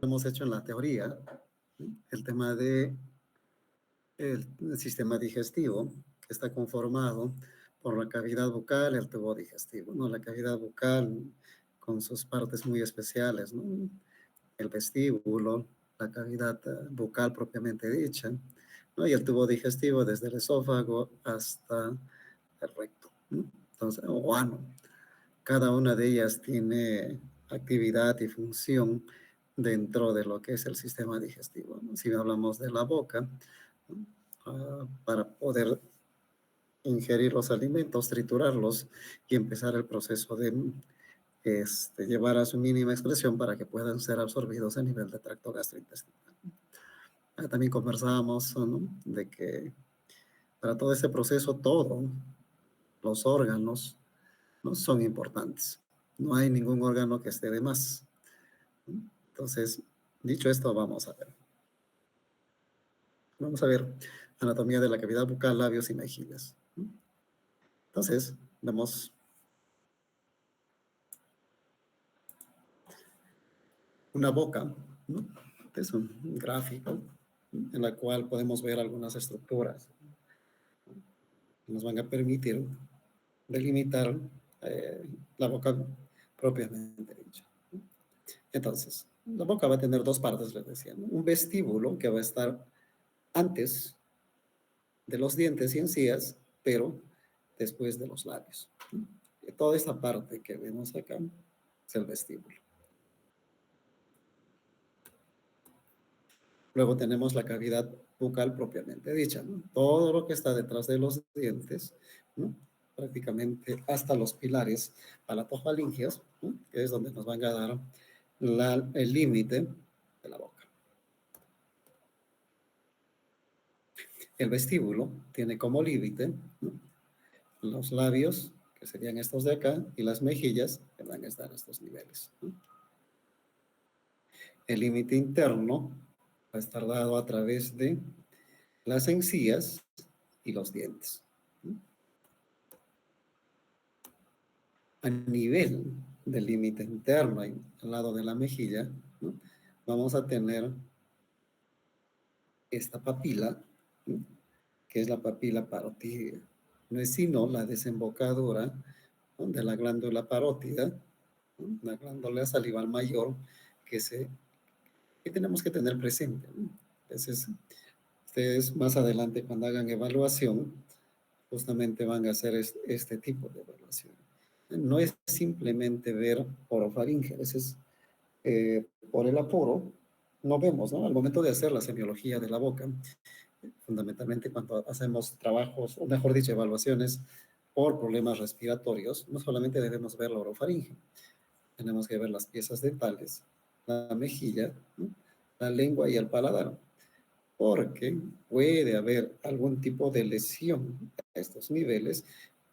hemos hecho en la teoría, el tema de el sistema digestivo, que está conformado por la cavidad bucal y el tubo digestivo, ¿no? La cavidad bucal con sus partes muy especiales, ¿no? El vestíbulo, la cavidad bucal propiamente dicha, ¿no? Y el tubo digestivo desde el esófago hasta el recto, ¿no? Entonces, o ano. Cada una de ellas tiene actividad y función dentro de lo que es el sistema digestivo, ¿no? Si hablamos de la boca, ¿no? Para poder ingerir los alimentos, triturarlos y empezar el proceso de llevar a su mínima expresión para que puedan ser absorbidos a nivel de tracto gastrointestinal. También conversábamos, ¿no?, de que para todo este proceso, todos los órganos, ¿no?, son importantes. No hay ningún órgano que esté de más. Entonces, dicho esto, vamos a ver. Vamos a ver anatomía de la cavidad bucal, labios y mejillas. Entonces, vemos una boca, ¿no? Es un gráfico, ¿no?, en la cual podemos ver algunas estructuras que nos van a permitir delimitar la boca propiamente dicha. Entonces, la boca va a tener dos partes, les decía, ¿no? Un vestíbulo que va a estar antes de los dientes y encías, pero después de los labios. Y toda esta parte que vemos acá es el vestíbulo. Luego tenemos la cavidad bucal propiamente dicha, ¿no? Todo lo que está detrás de los dientes, ¿no?, prácticamente hasta los pilares palatofaringeos, ¿no?, que es donde nos van a dar el límite de la boca. El vestíbulo tiene como límite, ¿no?, los labios, que serían estos de acá, y las mejillas, que van a estar a estos niveles, ¿no? El límite interno va a estar dado a través de las encías y los dientes, ¿no? A nivel del límite interno, al lado de la mejilla, ¿no?, vamos a tener esta papila, ¿no?, que es la papila parótida. No es sino la desembocadura, ¿no?, de la glándula parótida, ¿no?, la glándula salival mayor que tenemos que tener presente, ¿no? Entonces, ustedes más adelante cuando hagan evaluación, justamente van a hacer este tipo de evaluación. No es simplemente ver orofaringe, a veces por el apuro no vemos, ¿no?, al momento de hacer la semiología de la boca, fundamentalmente cuando hacemos trabajos, o mejor dicho, evaluaciones por problemas respiratorios, no solamente debemos ver la orofaringe, tenemos que ver las piezas dentales, la mejilla, ¿no?, la lengua y el paladar, porque puede haber algún tipo de lesión a estos niveles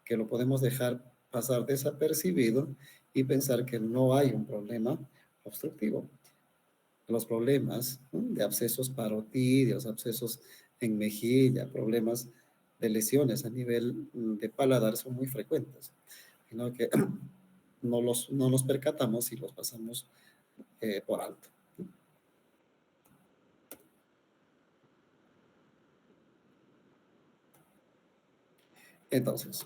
que lo podemos dejar pasar desapercibido y pensar que no hay un problema obstructivo. Los problemas, ¿no?, de abscesos parotídeos, abscesos en mejilla, problemas de lesiones a nivel de paladar son muy frecuentes, sino que no nos percatamos y los pasamos por alto. Entonces,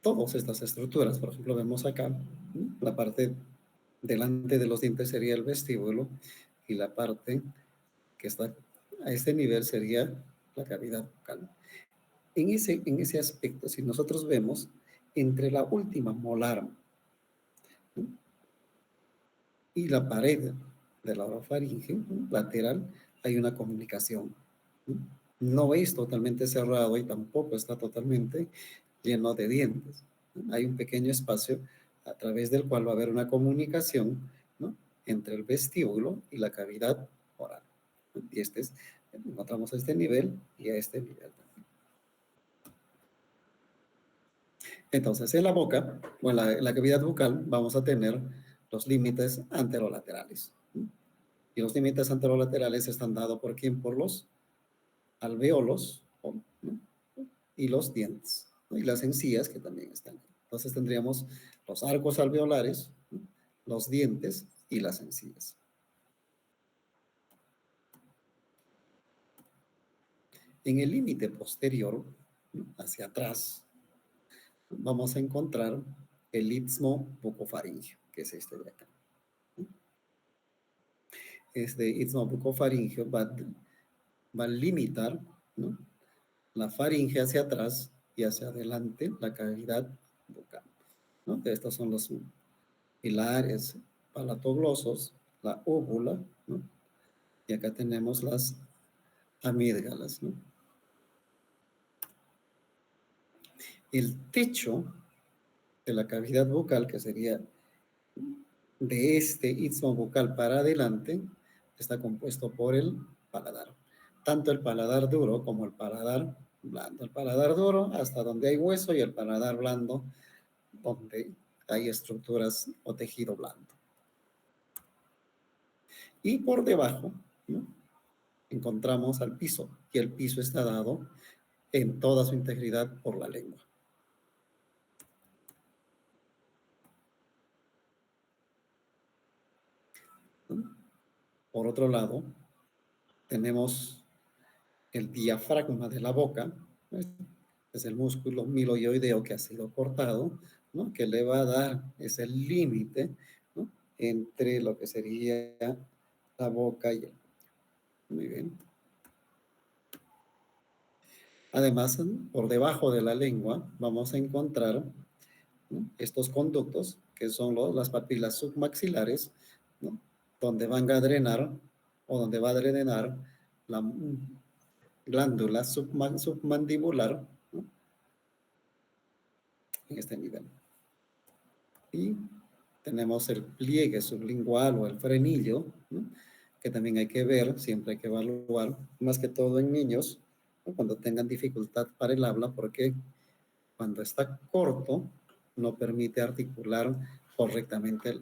todas estas estructuras, por ejemplo, vemos acá, ¿no?, la parte delante de los dientes sería el vestíbulo y la parte que está a este nivel sería la cavidad bucal. En ese aspecto, si nosotros vemos entre la última molar, ¿no?, y la pared de la orofaringe, ¿no?, lateral, hay una comunicación, ¿no? No es totalmente cerrado y tampoco está totalmente lleno de dientes, ¿no? Hay un pequeño espacio a través del cual va a haber una comunicación, ¿no?, entre el vestíbulo y la cavidad oral, ¿no? Y encontramos a este nivel y a este nivel. Entonces, en la boca, o en la cavidad bucal, vamos a tener los límites anterolaterales, ¿no? Y los límites anterolaterales están dados por quién, por los alvéolos, ¿no?, y los dientes, ¿no?, y las encías que también están. Entonces tendríamos los arcos alveolares, ¿no?, los dientes y las encías. En el límite posterior, ¿no?, hacia atrás, vamos a encontrar el istmo bucofaringeo, que es este de acá. Este istmo bucofaringeo va a limitar, ¿no?, la faringe hacia atrás y hacia adelante la cavidad bucal, ¿no? Estos son los pilares palatoglosos, la óvula, ¿no? Y acá tenemos las amígdalas, ¿no? El techo de la cavidad bucal, que sería de este istmo bucal para adelante, está compuesto por el paladar. Tanto el paladar duro como el paladar blando. El paladar duro hasta donde hay hueso y el paladar blando donde hay estructuras o tejido blando. Y por debajo, ¿no?, encontramos al piso, y el piso está dado en toda su integridad por la lengua. ¿No? Por otro lado, tenemos el diafragma de la boca, ¿no? Es el músculo miloioideo que ha sido cortado, ¿no?, que le va a dar ese límite, ¿no?, entre lo que sería la boca y el... Muy bien. Además, por debajo de la lengua vamos a encontrar, ¿no?, estos conductos, que son las papilas submaxilares, ¿no?, donde van a drenar o donde va a drenar la glándula submandibular, ¿no?, en este nivel. Y tenemos el pliegue sublingual o el frenillo, ¿no?, que también hay que ver, siempre hay que evaluar, más que todo en niños, ¿no?, cuando tengan dificultad para el habla, porque cuando está corto no permite articular correctamente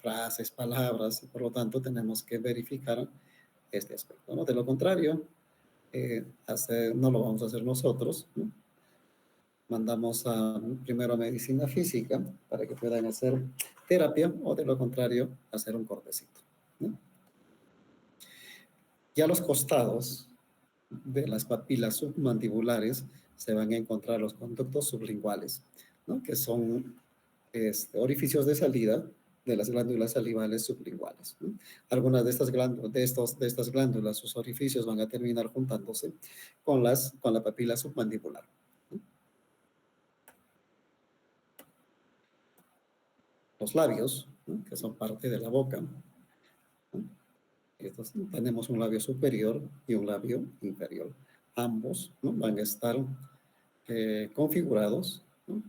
frases, palabras, y por lo tanto tenemos que verificar este aspecto, ¿no? De lo contrario, no lo vamos a hacer nosotros, ¿no? Mandamos primero a medicina física para que puedan hacer terapia, o de lo contrario, hacer un cortecito, ¿no? Y a los costados de las papilas submandibulares se van a encontrar los conductos sublinguales, ¿no?, que son orificios de salida de las glándulas salivales sublinguales, ¿no? Algunas de estas glándulas, sus orificios van a terminar juntándose con la papila submandibular, ¿no? Los labios, ¿no?, que son parte de la boca, ¿no? Tenemos un labio superior y un labio inferior. Ambos, ¿no?, van a estar configurados, ¿no?,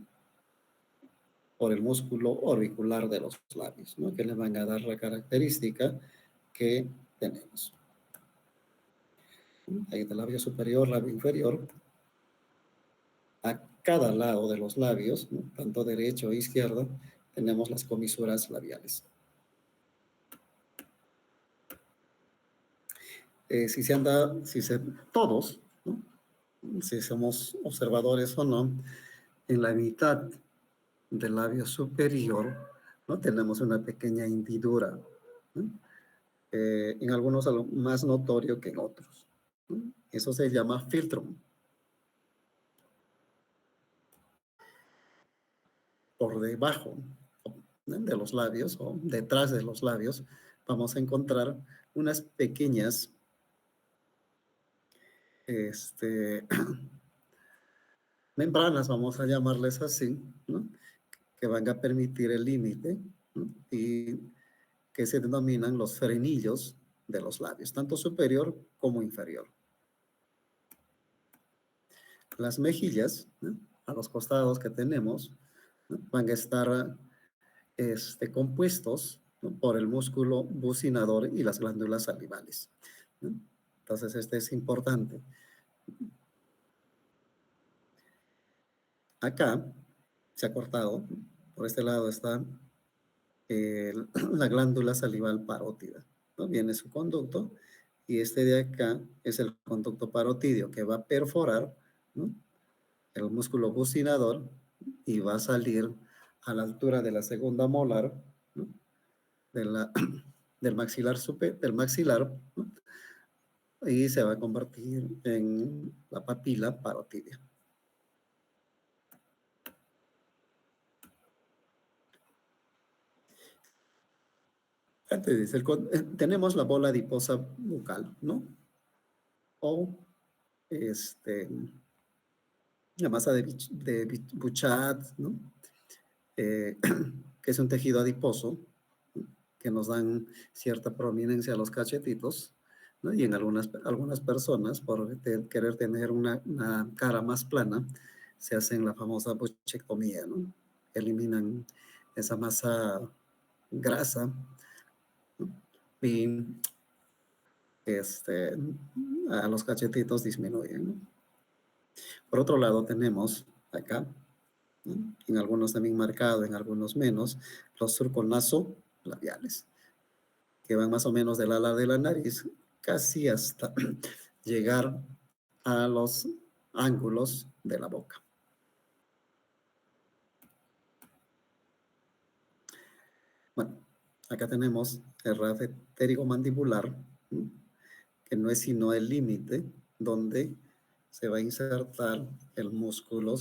por el músculo orbicular de los labios, ¿no?, que le van a dar la característica que tenemos. Ahí está el labio superior, labio inferior. A cada lado de los labios, ¿no?, tanto derecho e izquierdo, tenemos las comisuras labiales. Todos, ¿no?, si somos observadores o no, en la mitad del labio superior, ¿no?, tenemos una pequeña hendidura, ¿no?, en algunos más notorio que en otros, ¿no? Eso se llama filtrum. Por debajo, ¿no?, de los labios o detrás de los labios vamos a encontrar unas pequeñas membranas, vamos a llamarles así, ¿no?, que van a permitir el límite, ¿no?, y que se denominan los frenillos de los labios, tanto superior como inferior. Las mejillas, ¿no?, a los costados que tenemos, ¿no?, van a estar compuestos, ¿no?, por el músculo bucinador y las glándulas salivales, ¿no? Entonces, este es importante. Acá se ha cortado, por este lado está la glándula salival parótida, ¿no? Viene su conducto, y este de acá es el conducto parotidio que va a perforar, ¿no?, el músculo bucinador y va a salir a la altura de la segunda molar, de del maxilar, ¿no? Y se va a convertir en la papila parotidia. Antes dice, tenemos la bola adiposa bucal, ¿no? O la masa de Bouchard, ¿no? Que es un tejido adiposo, ¿no? Que nos dan cierta prominencia a los cachetitos, ¿no? Y en algunas personas, por querer tener una cara más plana, se hacen la famosa buchectomía, ¿no? Eliminan esa masa grasa, ¿no? Y a los cachetitos disminuyen, ¿no? Por otro lado, tenemos acá, ¿no? En algunos también marcado, en algunos menos, los surcos nasolabiales, que van más o menos del ala de la nariz casi hasta llegar a los ángulos de la boca. Bueno, acá tenemos el rasgo pterigomandibular, ¿no? Que no es sino el límite donde se va a insertar el músculo,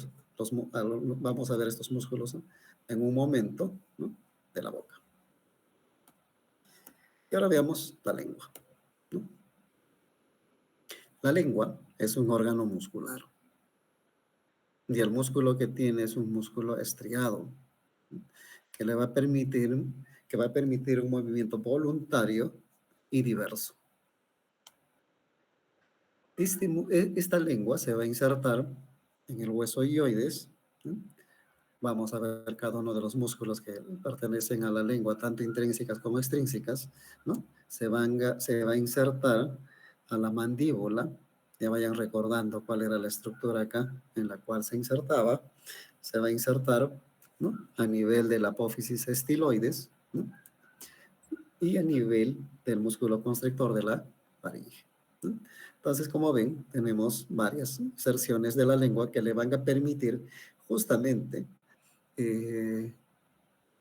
vamos a ver estos músculos, ¿no? En un momento, ¿no? De la boca. Y ahora veamos la lengua, ¿no? La lengua es un órgano muscular y el músculo que tiene es un músculo estriado, ¿no? Que le va a permitir, un movimiento voluntario y diverso. Esta lengua se va a insertar en el hueso hioides, ¿no? Vamos a ver cada uno de los músculos que pertenecen a la lengua, tanto intrínsecas como extrínsecas, ¿no? Se va a insertar a la mandíbula. Ya vayan recordando cuál era la estructura acá en la cual se insertaba. Se va a insertar, ¿no? A nivel de la apófisis estiloides, ¿no? Y a nivel del músculo constrictor de la faringe, ¿no? Entonces, como ven, tenemos varias inserciones de la lengua que le van a permitir justamente,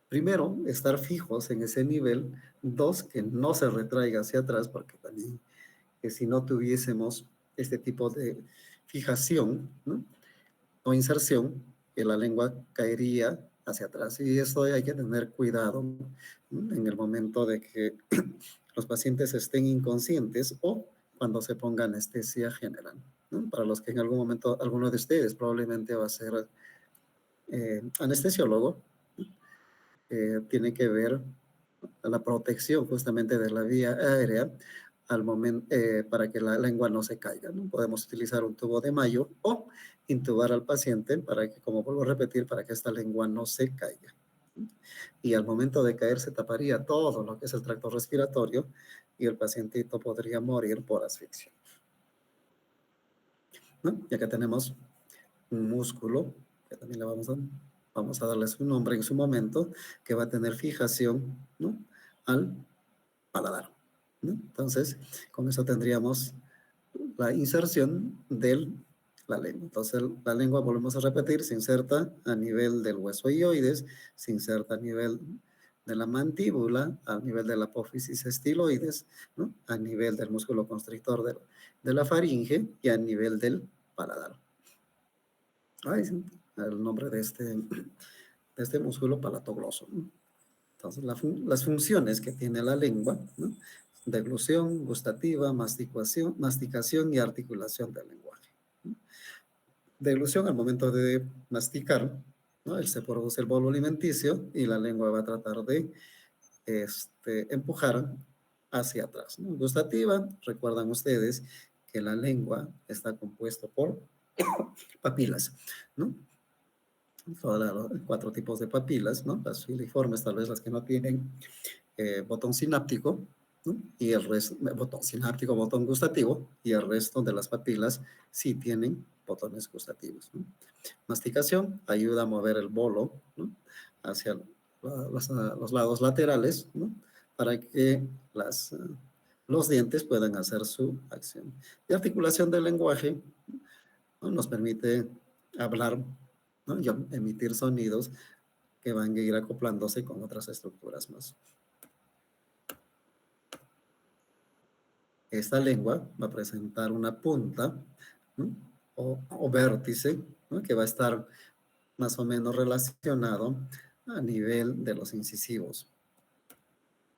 primero, estar fijos en ese nivel. Dos, que no se retraiga hacia atrás, porque también que si no tuviésemos este tipo de fijación, ¿no? O inserción, que la lengua caería hacia atrás. Y esto hay que tener cuidado, ¿no? En el momento de que los pacientes estén inconscientes o cuando se ponga anestesia general, ¿no? Para los que en algún momento, alguno de ustedes probablemente va a ser anestesiólogo, tiene que ver la protección justamente de la vía aérea al momento, para que la lengua no se caiga, ¿no? Podemos utilizar un tubo de Mayo o intubar al paciente para que, como vuelvo a repetir, para que esta lengua no se caiga. Y al momento de caer se taparía todo lo que es el tracto respiratorio y el pacientito podría morir por asfixia, ¿no? Y acá tenemos un músculo que también le vamos a darle su nombre en su momento, que va a tener fijación, ¿no? Al paladar, ¿no? Entonces, con eso tendríamos la inserción de la lengua. Entonces, la lengua, volvemos a repetir, se inserta a nivel del hueso hioides, se inserta a nivel de la mandíbula, a nivel de la apófisis estiloides, ¿no? A nivel del músculo constrictor de la faringe y a nivel del paladar. Ay, sí, el nombre de este músculo palatogloso, ¿no? Entonces, las funciones que tiene la lengua, ¿no? Deglución, gustativa, masticación y articulación del lenguaje, ¿no? Deglución al momento de masticar, ¿no? Se produce el bolo alimenticio y la lengua va a tratar de empujar hacia atrás, ¿no? Gustativa, recuerdan ustedes que la lengua está compuesta por papilas, ¿no? Los 4 tipos de papilas, ¿no? Las filiformes, tal vez las que no tienen botón sináptico, ¿no? Y el resto, botón sináptico, botón gustativo, y el resto de las papilas sí tienen botones gustativos, ¿no? Masticación ayuda a mover el bolo, ¿no? Hacia los lados laterales, ¿no? Para que los dientes puedan hacer su acción. Y articulación del lenguaje, ¿no? Nos permite hablar, ¿no? Y emitir sonidos que van a ir acoplándose con otras estructuras más. esta lengua va a presentar una punta, ¿no? o vértice, ¿no? Que va a estar más o menos relacionado a nivel de los incisivos.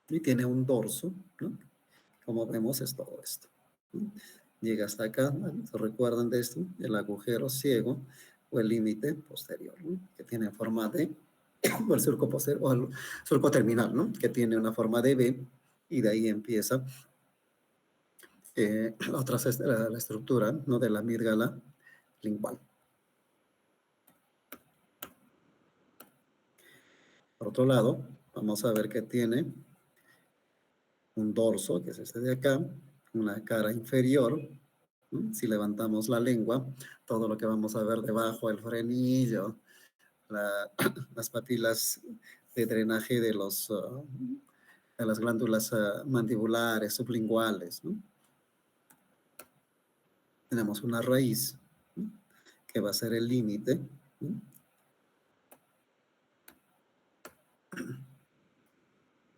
Y tiene un dorso, ¿no? Como vemos es todo esto, ¿no? Llega hasta acá, ¿no? ¿Se recuerdan de esto? El agujero ciego o el límite posterior, ¿no? Que tiene forma de, o el surco posterior, o el surco terminal, ¿no? Que tiene una forma de V, y de ahí empieza la estructura, ¿no? De la amígdala lingual. Por otro lado, vamos a ver que tiene un dorso, que es este de acá, una cara inferior, ¿no? Si levantamos la lengua, todo lo que vamos a ver debajo, el frenillo, las papilas de drenaje de las glándulas mandibulares, sublinguales, ¿no? Tenemos una raíz, ¿no? Que va a ser el límite, ¿no?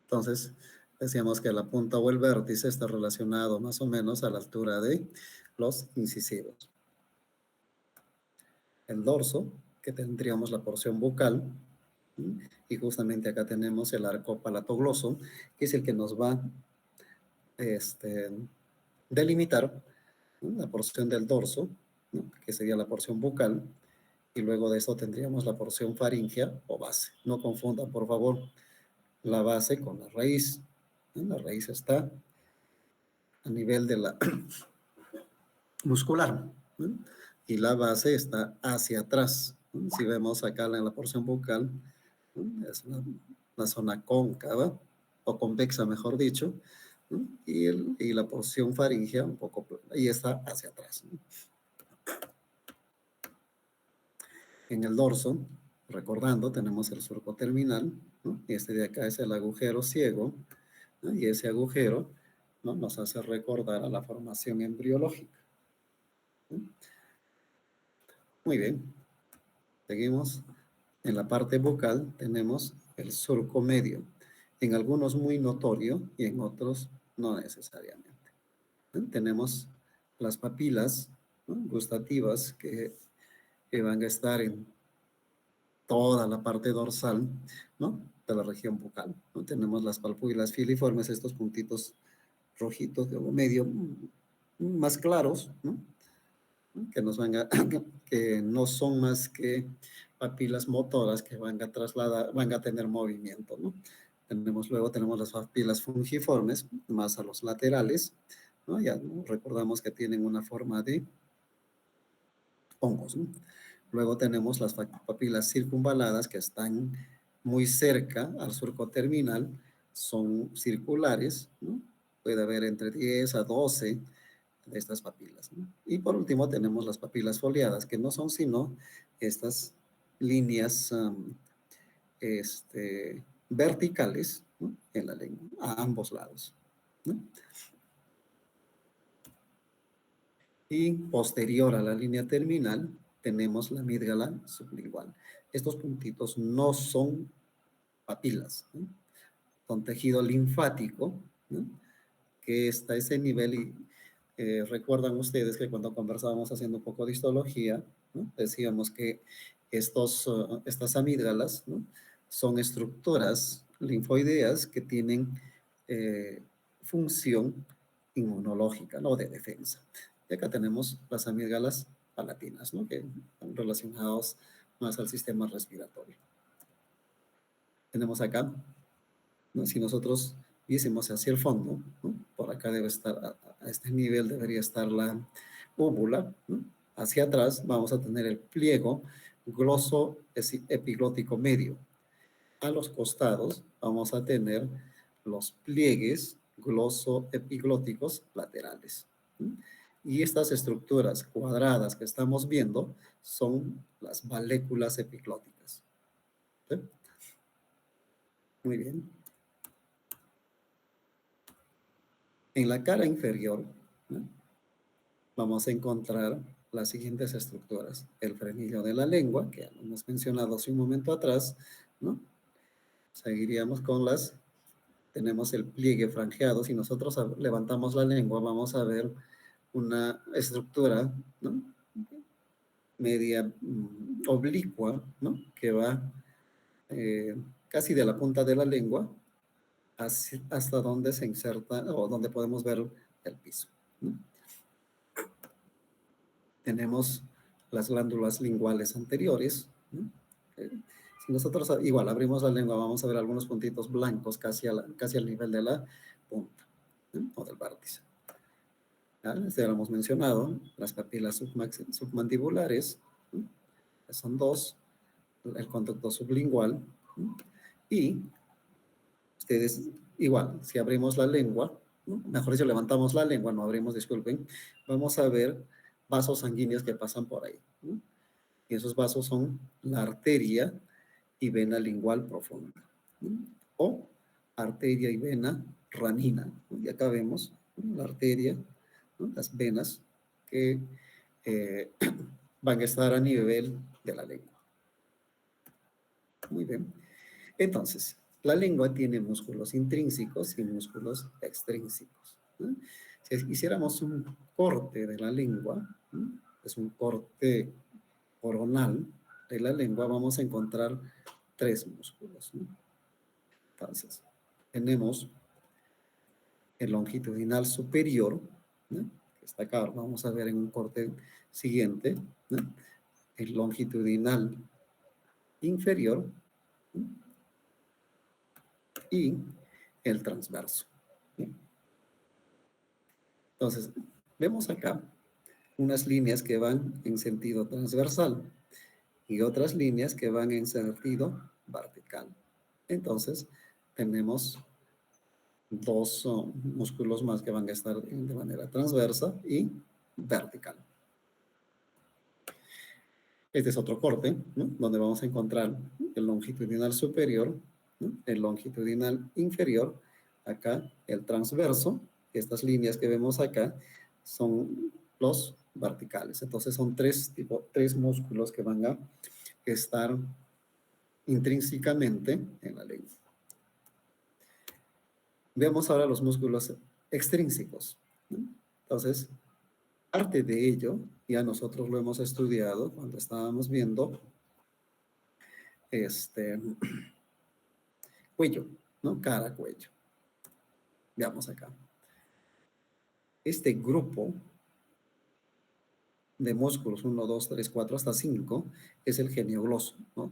Entonces, decíamos que la punta o el vértice está relacionado más o menos a la altura de los incisivos. El dorso, que tendríamos la porción bucal, ¿sí? Y justamente acá tenemos el arco palatogloso, que es el que nos va a delimitar, ¿no? La porción del dorso, ¿no? Que sería la porción bucal, y luego de eso tendríamos la porción faríngea o base. No confundan, por favor, la base con la raíz, ¿no? La raíz está a nivel de la muscular, ¿no? Y la base está hacia atrás, ¿no? Si vemos acá en la porción bucal, ¿no? Es una zona cóncava o convexa, mejor dicho, ¿no? Y la porción faríngea un poco plana, y está hacia atrás, ¿no? En el dorso, recordando, tenemos el surco terminal, ¿no? Y este de acá es el agujero ciego, ¿no? Y ese agujero, ¿no? Nos hace recordar a la formación embriológica, ¿no? Muy bien, seguimos. En la parte bucal tenemos el surco medio, en algunos muy notorio y en otros no necesariamente. Tenemos las papilas, ¿no? Gustativas que van a estar en toda la parte dorsal, ¿no? De la región bucal, ¿no? Tenemos las palpulas filiformes, estos puntitos rojitos de medio más claros, ¿no? Que nos van a, que no son más que papilas motoras que van a trasladar, van a tener movimiento, ¿no? Luego tenemos las papilas fungiformes, más a los laterales, ¿no? Ya, ¿no? Recordamos que tienen una forma de hongos, ¿no? Luego tenemos las papilas circunvaladas que están muy cerca al surco terminal, son circulares, ¿no? Puede haber entre 10 a 12 de estas papilas, ¿no? Y por último tenemos las papilas foliadas, que no son sino estas líneas verticales, ¿no? En la lengua, a ambos lados, ¿no? Y posterior a la línea terminal tenemos la amígdala sublingual. Estos puntitos no son papilas, ¿no? Son tejido linfático, ¿no? Que está a ese nivel y recuerdan ustedes que cuando conversábamos haciendo un poco de histología, ¿no? Decíamos que estas amígdalas, ¿no? Son estructuras linfoideas que tienen función inmunológica, ¿no? De defensa. Y acá tenemos las amígdalas palatinas, ¿no? Que están relacionados más al sistema respiratorio. Tenemos acá, ¿no? Si nosotros viésemos hacia el fondo, ¿no? Por acá debe estar, a este nivel debería estar la úvula, ¿no? Hacia atrás vamos a tener el pliego gloso epiglótico medio. A los costados vamos a tener los pliegues gloso-epiglóticos laterales, ¿no? Y estas estructuras cuadradas que estamos viendo son las valéculas epiglóticas, ¿sí? Muy bien. En la cara inferior, ¿no? Vamos a encontrar las siguientes estructuras. El frenillo de la lengua, que ya lo hemos mencionado hace un momento atrás, ¿no? Seguiríamos con las tenemos el pliegue franjeado. Si nosotros levantamos la lengua, vamos a ver una estructura, ¿no?, media oblicua, ¿no?, que va casi de la punta de la lengua hasta donde se inserta o donde podemos ver el piso, ¿no? Tenemos las glándulas linguales anteriores, ¿no? Si nosotros igual abrimos la lengua, vamos a ver algunos puntitos blancos casi al nivel de la punta, ¿no?, o del vértice. Ya lo hemos mencionado, las papilas submandibulares, ¿no?, son dos, el conducto sublingual, ¿no?, y ustedes igual, si abrimos la lengua, ¿no?, mejor dicho, levantamos la lengua, no abrimos, disculpen, vamos a ver vasos sanguíneos que pasan por ahí, ¿no? Y esos vasos son la arteria y vena lingual profunda, ¿no?, o arteria y vena ranina, ¿no? Y acá vemos, ¿no?, la arteria, ¿no?, las venas que van a estar a nivel de la lengua. Muy bien. Entonces, la lengua tiene músculos intrínsecos y músculos extrínsecos, ¿no? Si hiciéramos un corte de la lengua, ¿no?, es un corte coronal de la lengua, vamos a encontrar tres músculos, ¿no? Entonces, tenemos el longitudinal superior, ¿no?, que está acá, vamos a ver en un corte siguiente, ¿no?, el longitudinal inferior, ¿no?, y el transverso, ¿no? Entonces, vemos acá unas líneas que van en sentido transversal y otras líneas que van en sentido vertical. Entonces, tenemos dos músculos más que van a estar de manera transversa y vertical. Este es otro corte, ¿no?, donde vamos a encontrar el longitudinal superior, ¿no?, el longitudinal inferior, acá el transverso. Estas líneas que vemos acá son los verticales. Entonces son tres músculos que van a estar intrínsecamente en la lengua. Veamos ahora los músculos extrínsecos, ¿no? Entonces, parte de ello, ya nosotros lo hemos estudiado cuando estábamos viendo cuello, ¿no?, cara, cuello. Veamos acá. Este grupo de músculos, 1, 2, 3, 4, hasta 5, es el geniogloso, ¿no?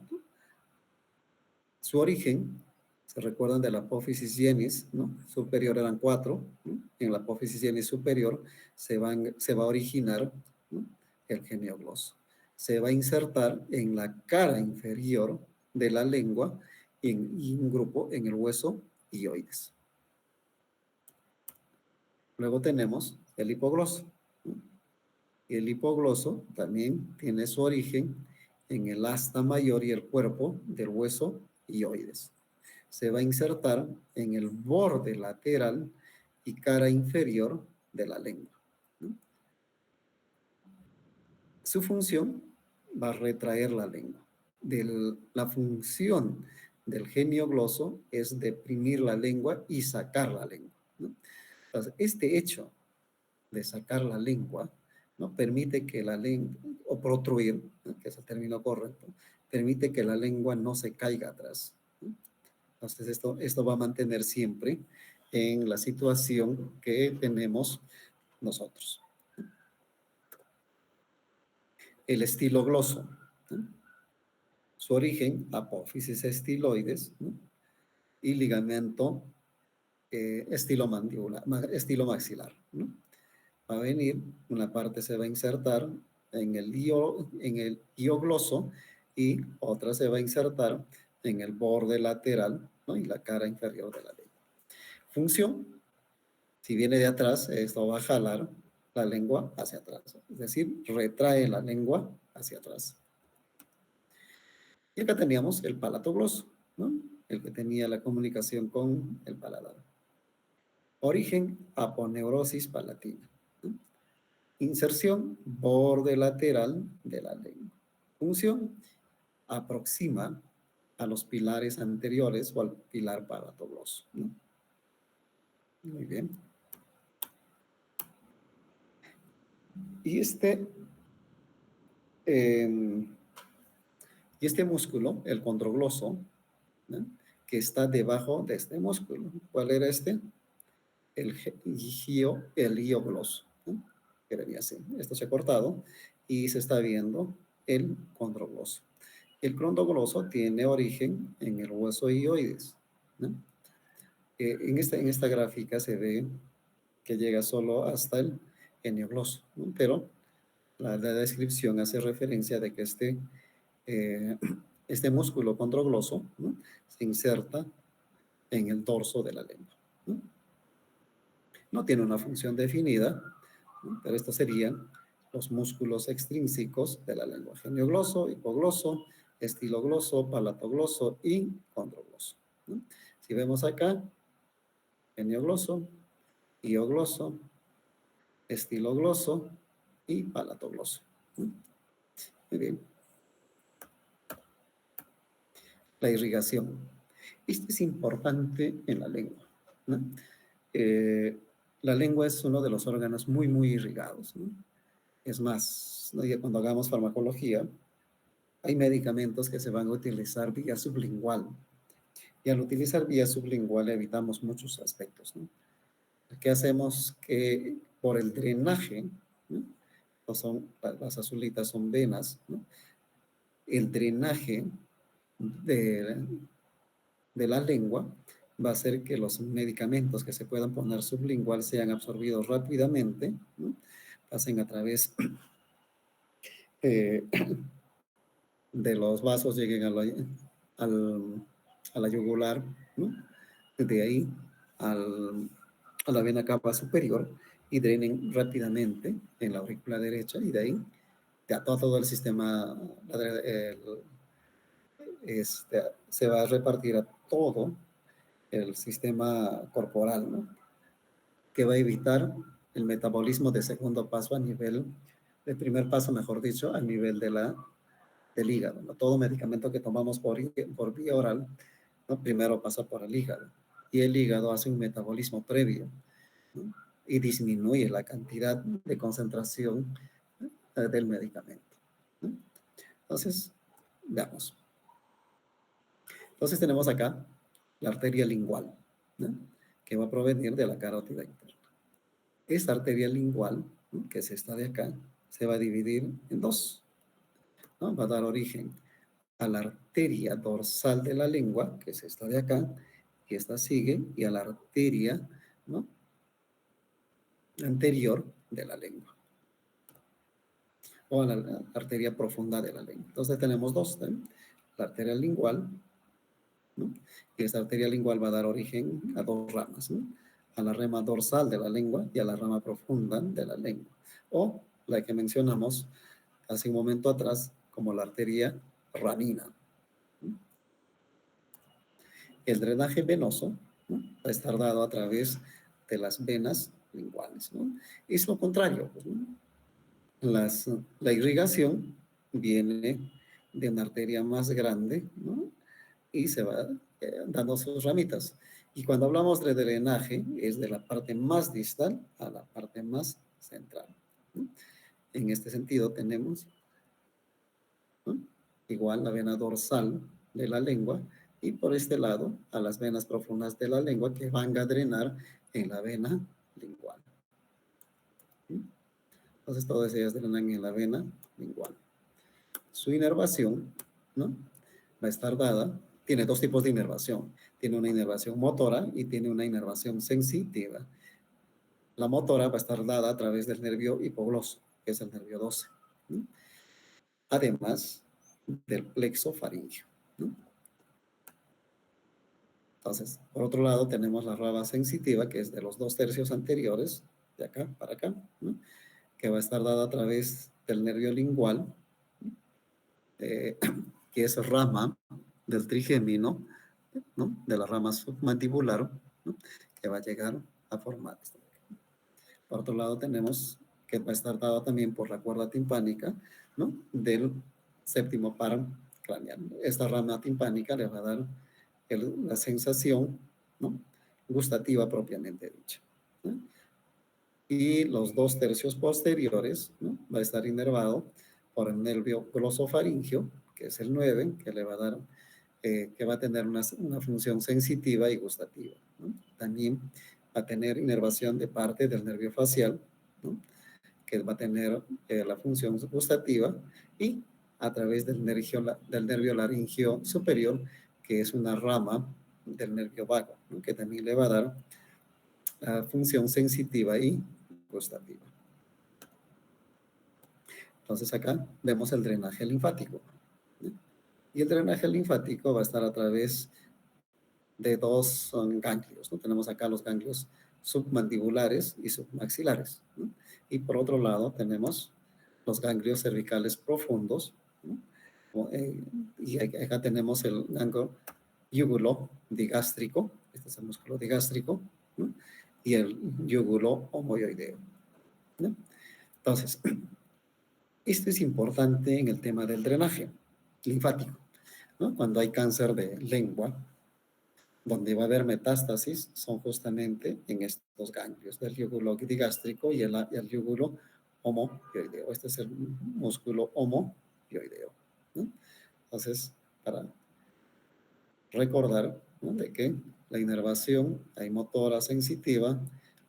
Su origen, se recuerdan de la apófisis jenis, ¿no?, superior eran 4, ¿no? En la apófisis jenis superior se va a originar, ¿no?, el geniogloso. Se va a insertar en la cara inferior de la lengua y un grupo en el hueso hioides. Luego tenemos el hipogloso, ¿no? Y el hipogloso también tiene su origen en el asta mayor y el cuerpo del hueso hioides. Se va a insertar en el borde lateral y cara inferior de la lengua, ¿no? Su función va a retraer la lengua. La función del geniogloso es deprimir la lengua y sacar la lengua, ¿no? Entonces, este hecho de sacar la lengua, ¿no?, permite que la lengua, o protruir, ¿no?, que es el término correcto, permite que la lengua no se caiga atrás, ¿no? Entonces, esto va a mantener siempre en la situación que tenemos nosotros. El estilogloso, ¿no?, su origen, apófisis estiloides, ¿no?, y ligamento estilomaxilar, ¿no? Va a venir, una parte se va a insertar en el hiogloso y otra se va a insertar en el borde lateral, ¿no?, y la cara inferior de la lengua. Función, si viene de atrás, esto va a jalar la lengua hacia atrás, es decir, retrae la lengua hacia atrás. Y acá teníamos el palatogloso, ¿no?, el que tenía la comunicación con el paladar. Origen, aponeurosis palatina, ¿no? Inserción, borde lateral de la lengua. Función, aproxima a los pilares anteriores o al pilar palatogloso, ¿no? Muy bien. Y este músculo, el condrogloso, ¿no?, que está debajo de este músculo. ¿Cuál era este? El iogloso, ¿no? Que venía así. Esto se ha cortado y se está viendo el condrogloso. El condrogloso tiene origen en el hueso hioides, ¿no? En esta gráfica se ve que llega solo hasta el heniogloso, ¿no? Pero la descripción hace referencia de que este músculo condrogloso, ¿no?, se inserta en el dorso de la lengua, ¿no? No tiene una función definida, ¿no?, pero estos serían los músculos extrínsecos de la lengua: geniogloso, hipogloso, estilogloso, palatogloso y condrogloso, ¿no? Si vemos acá, geniogloso, hiogloso, estilogloso y palatogloso, ¿no? Muy bien. La irrigación. Esto es importante en la lengua, ¿no? La lengua es uno de los órganos muy, muy irrigados, ¿no? Es más, ¿no?, ya cuando hagamos farmacología, hay medicamentos que se van a utilizar vía sublingual. Y al utilizar vía sublingual evitamos muchos aspectos, ¿no? ¿Qué hacemos? Que por el drenaje, ¿no?, las azulitas son venas, ¿no?, el drenaje de, de la lengua va a hacer que los medicamentos que se puedan poner sublingual sean absorbidos rápidamente, ¿no?, pasen a través eh, de los vasos, lleguen a la yugular, ¿no?, de ahí a la vena cava superior y drenen rápidamente en la aurícula derecha, y de ahí ya todo el sistema se va a repartir a todo el sistema corporal, ¿no?, que va a evitar el metabolismo de segundo paso de primer paso, mejor dicho, a nivel del hígado, ¿no? Todo medicamento que tomamos por vía oral, ¿no?, primero pasa por el hígado, y el hígado hace un metabolismo previo, ¿no?, y disminuye la cantidad de concentración, ¿no?, del medicamento, ¿no? Entonces, veamos. Entonces tenemos acá la arteria lingual, ¿no?, que va a provenir de la carótida interna. Esta arteria lingual, ¿no?, que es esta de acá, se va a dividir en dos, ¿no? Va a dar origen a la arteria dorsal de la lengua, que es esta de acá, y esta sigue, y a la arteria, ¿no?, anterior de la lengua, o a la arteria profunda de la lengua. Entonces tenemos dos, ¿no?, la arteria lingual, ¿no?, y esta arteria lingual va a dar origen a dos ramas, ¿no?, a la rama dorsal de la lengua y a la rama profunda de la lengua, o la que mencionamos hace un momento atrás como la arteria ranina, ¿no? El drenaje venoso, ¿no?, va a estar dado a través de las venas linguales, ¿no? Es lo contrario, pues, ¿no? La irrigación viene de una arteria más grande, ¿no?, y se va dando sus ramitas. Y cuando hablamos de drenaje, es de la parte más distal a la parte más central, ¿no? En este sentido tenemos, ¿no?, igual la vena dorsal de la lengua, y por este lado a las venas profundas de la lengua que van a drenar en la vena lingual, ¿no? Entonces todas ellas drenan en la vena lingual. Su inervación, ¿no?, va a estar dada, tiene dos tipos de inervación. Tiene una inervación motora y tiene una inervación sensitiva. La motora va a estar dada a través del nervio hipogloso, que es el nervio 12, ¿no?, además del plexo faríngeo, ¿no? Entonces, por otro lado, tenemos la rama sensitiva, que es de los 2/3 anteriores, de acá para acá, ¿no?, que va a estar dada a través del nervio lingual, que es rama del trigémino, ¿no?, de la rama submandibular, ¿no?, que va a llegar a formar esto. Por otro lado, tenemos que va a estar dada también por la cuerda timpánica, ¿no?, del séptimo par craneal. Esta rama timpánica le va a dar la sensación, ¿no?, gustativa propiamente dicha, ¿no? Y los 2 tercios posteriores, ¿no? Va a estar inervado por el nervio glosofaringio, que es el 9, que le va a dar, que va a tener una función sensitiva y gustativa, ¿no? También va a tener inervación de parte del nervio facial, ¿no? Que va a tener la función gustativa, y a través del nervio laringio superior, que es una rama del nervio vago, ¿no? Que también le va a dar la función sensitiva y gustativa. Entonces acá vemos el drenaje linfático, ¿no? Y el drenaje linfático va a estar a través de 2 ganglios, ¿no? Tenemos acá los ganglios submandibulares y submaxilares, ¿no? Y por otro lado tenemos los ganglios cervicales profundos, ¿no? Y acá tenemos el ganglio yúgulo digástrico, este es el músculo digástrico, ¿no? Y el yúgulo omoioideo, ¿no? Entonces, esto es importante en el tema del drenaje linfático, ¿no? Cuando hay cáncer de lengua, donde va a haber metástasis, son justamente en estos ganglios del yúgulo digástrico y el yúgulo omoioideo. Este es el músculo omoioideo, ¿no? Entonces, para recordar, ¿no?, de que la inervación hay motora sensitiva,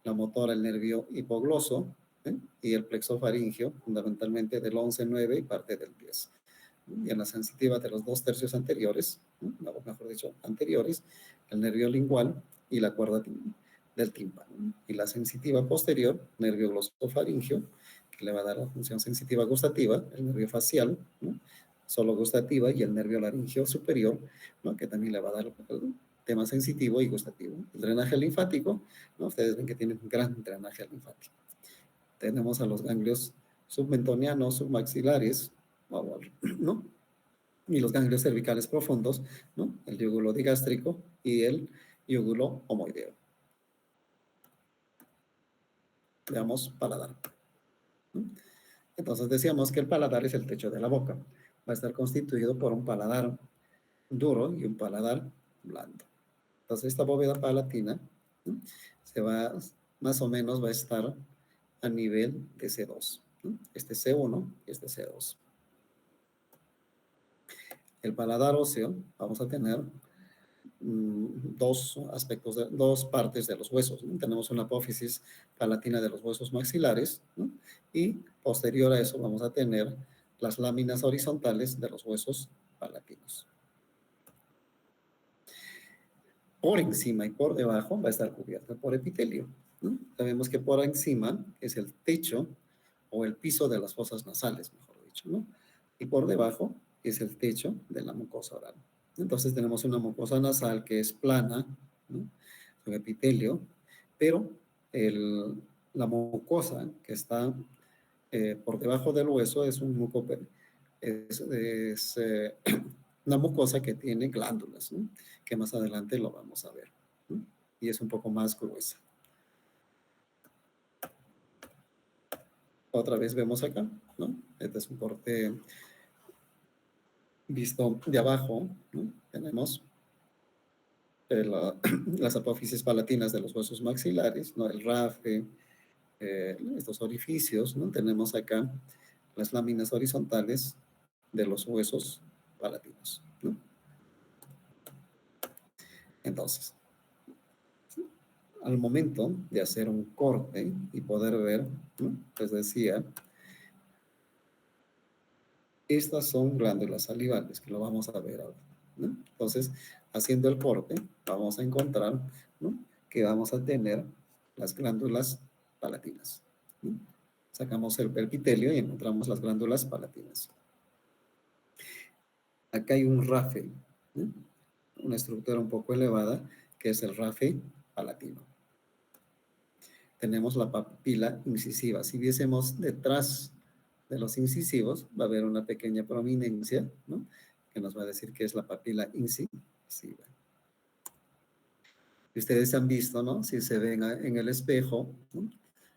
la motora el nervio hipogloso, ¿eh?, y el plexo faríngeo, fundamentalmente del 11-9 y parte del 10. Y en la sensitiva de los 2 tercios anteriores, ¿no?, mejor dicho, anteriores, el nervio lingual y la cuerda del tímpano. Y la sensitiva posterior, nervio glosofaringio, que le va a dar la función sensitiva gustativa, el nervio facial, ¿no?, solo gustativa, y el nervio laringio superior, ¿no?, que también le va a dar el tema sensitivo y gustativo. El drenaje linfático, ¿no?, ustedes ven que tiene un gran drenaje linfático. Tenemos a los ganglios submentonianos, submaxilares, ¿no?, y los ganglios cervicales profundos, ¿no?, el yúgulo digástrico y el yúgulo omoideo. Veamos paladar, ¿no? Entonces decíamos que el paladar es el techo de la boca. Va a estar constituido por un paladar duro y un paladar blando. Entonces esta bóveda palatina, ¿no?, más o menos va a estar a nivel de C2, ¿no? Este C1 y este C2. El paladar óseo, vamos a tener 2 aspectos, 2 partes de los huesos, ¿no? Tenemos una apófisis palatina de los huesos maxilares, ¿no?, y posterior a eso vamos a tener las láminas horizontales de los huesos palatinos. Por encima y por debajo va a estar cubierta por epitelio, ¿no? Sabemos que por encima es el techo o el piso de las fosas nasales, mejor dicho, ¿no? Y por debajo es el techo de la mucosa oral. Entonces tenemos una mucosa nasal que es plana, ¿no?, con epitelio, pero la mucosa que está por debajo del hueso es una mucosa que tiene glándulas, ¿no?, que más adelante lo vamos a ver, ¿no?, y es un poco más gruesa. Otra vez vemos acá, ¿no? Este es un corte visto de abajo, ¿no? Tenemos las apófisis palatinas de los huesos maxilares, ¿no?, el rafe, estos orificios, ¿no? Tenemos acá las láminas horizontales de los huesos palatinos, ¿no? Entonces, al momento de hacer un corte y poder ver, ¿no?, les decía, estas son glándulas salivales, que lo vamos a ver ahora, ¿no? Entonces, haciendo el corte, vamos a encontrar, ¿no?, que vamos a tener las glándulas palatinas, ¿no? Sacamos el epitelio y encontramos las glándulas palatinas. Acá hay un rafe, ¿no?, una estructura un poco elevada, que es el rafe palatino. Tenemos la papila incisiva. Si viésemos detrás de los incisivos, va a haber una pequeña prominencia, ¿no?, que nos va a decir que es la papila incisiva. Y ustedes han visto, ¿no?, si se ven en el espejo, ¿no?,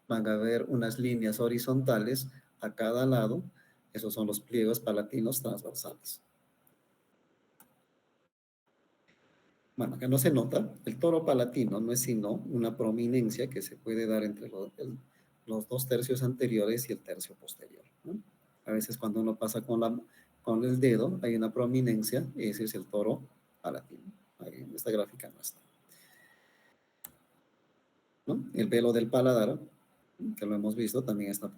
van a ver unas líneas horizontales a cada lado. Esos son los pliegues palatinos transversales. bueno, que no se nota, el toro palatino no es sino una prominencia que se puede dar entre los dos tercios anteriores y el tercio posterior, ¿no? A veces cuando uno pasa con el dedo, hay una prominencia, ese es el toro palatino. Ahí en esta gráfica no está, ¿no? El velo del paladar, que lo hemos visto, también está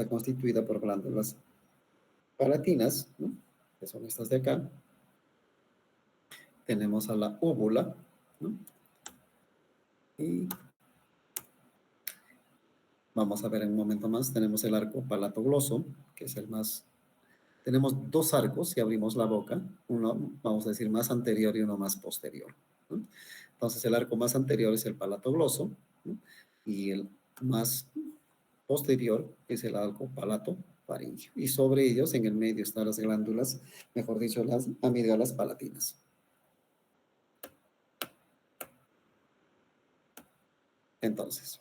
constituida por glándulas palatinas, ¿no? Que son estas de acá. Tenemos a la úvula, ¿no? Y vamos a ver en un momento más, tenemos el arco palatogloso, que es el más... Tenemos dos arcos si abrimos la boca, uno, vamos a decir, más anterior y uno más posterior, ¿no? Entonces, el arco más anterior es el palatogloso, ¿no? Y el más posterior es el arco palato-faríngeo. Y sobre ellos, en el medio, están las glándulas, mejor dicho, las amígdalas palatinas. Entonces,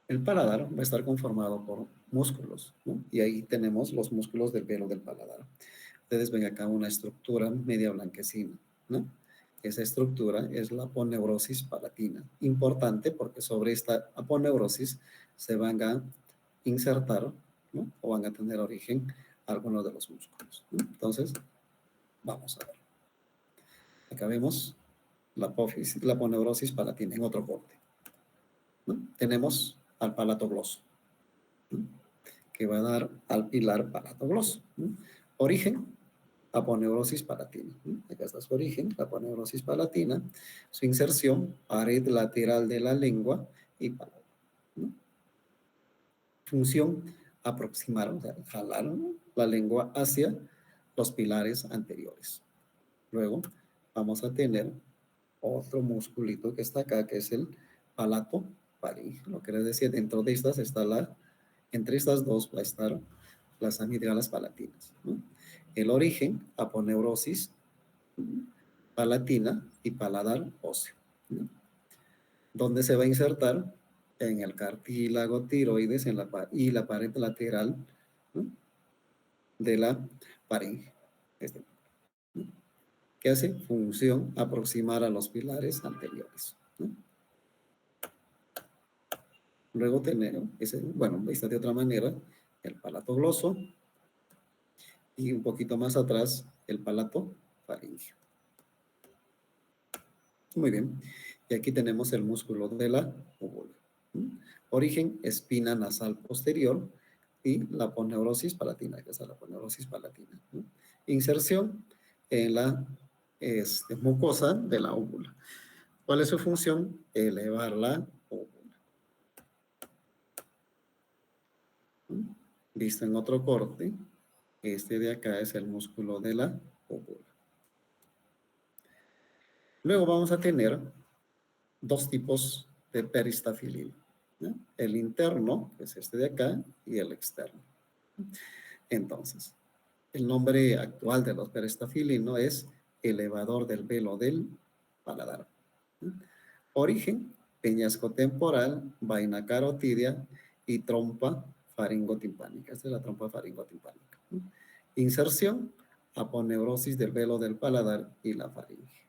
el paladar va a estar conformado por músculos, ¿no? Y ahí tenemos los músculos del velo del paladar. Ustedes ven acá una estructura media blanquecina, ¿no? Esa estructura es la aponeurosis palatina. Importante porque sobre esta aponeurosis se van a insertar, ¿no? O van a tener origen algunos de los músculos, ¿no? Entonces, vamos a ver. Acá vemos la apófisis, la aponeurosis palatina en otro corte, ¿no? Tenemos al palatogloso, ¿no? Que va a dar al pilar palatogloso, ¿no? Origen, aponeurosis palatina, ¿no? Acá está su origen, la aponeurosis palatina, su inserción, pared lateral de la lengua y paladar, ¿no? Función, aproximar, o sea, jalar, ¿no? La lengua hacia los pilares anteriores. Luego vamos a tener otro musculito que está acá, que es el palato faríngeo. Lo que les decía, dentro de estas está entre estas dos va a estar las amígdalas palatinas, ¿no? El origen, aponeurosis palatina y paladar óseo, ¿no? ¿Dónde se va a insertar? En el cartílago tiroides y la pared lateral, ¿no? De la faringe. ¿No? ¿Qué hace? Función aproximar a los pilares anteriores, ¿no? Luego tenemos, bueno, vista de otra manera, el palato gloso y un poquito más atrás el palato faríngeo. Muy bien. Y aquí tenemos el músculo de la úvula. Origen, espina nasal posterior y la aponeurosis palatina, que es la aponeurosis palatina. Inserción en la mucosa de la úvula. ¿Cuál es su función? Elevar la úvula. Visto en otro corte, este de acá es el músculo de la úvula. Luego vamos a tener dos tipos de peristafilino, ¿no? El interno, que es este de acá, y el externo. Entonces, el nombre actual de los peristafilinos es elevador del velo del paladar. Origen, peñasco temporal, vaina carotidia y trompa faringotimpánica. Esta es la trompa faringotimpánica. Inserción, aponeurosis del velo del paladar y la faringe.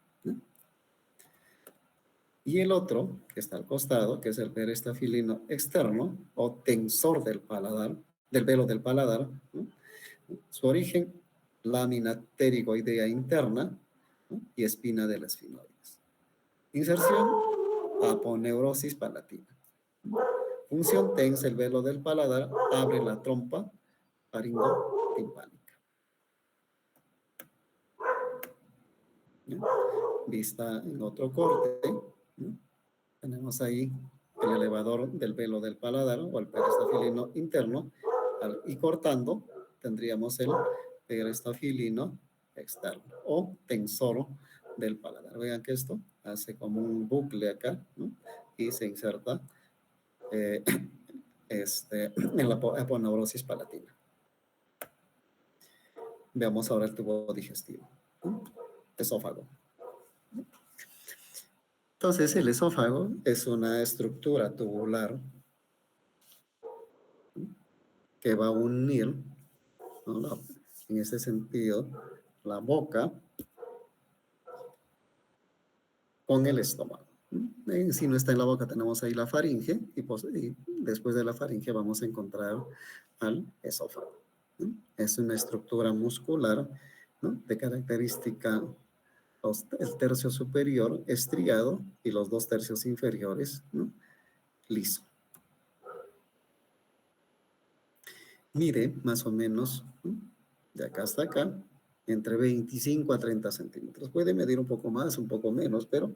Y el otro, que está al costado, que es el peristafilino externo o tensor del paladar, del velo del paladar, ¿no? Su origen, lámina pterigoidea interna, ¿no? Y espina de la esfinoides. Inserción, aponeurosis palatina. Función, tensa el velo del paladar, abre la trompa faringotimpánica. Vista en otro corte, ¿no? Tenemos ahí el elevador del velo del paladar o el peristafilino interno y cortando tendríamos el peristafilino externo o tensor del paladar. Vean que esto hace como un bucle acá, ¿no? Y se inserta en la aponeurosis palatina. Veamos ahora el tubo digestivo, ¿no? Esófago. Entonces, el esófago es una estructura tubular que va a unir, ¿no? En este sentido, la boca con el estómago. Si no está en la boca, tenemos ahí la faringe y después de la faringe vamos a encontrar al esófago. Es una estructura muscular, ¿no?, de característica el tercio superior estriado y los 2 tercios inferiores, ¿no?, liso. Mide más o menos, ¿no?, de acá hasta acá, entre 25 a 30 centímetros. Puede medir un poco más, un poco menos, pero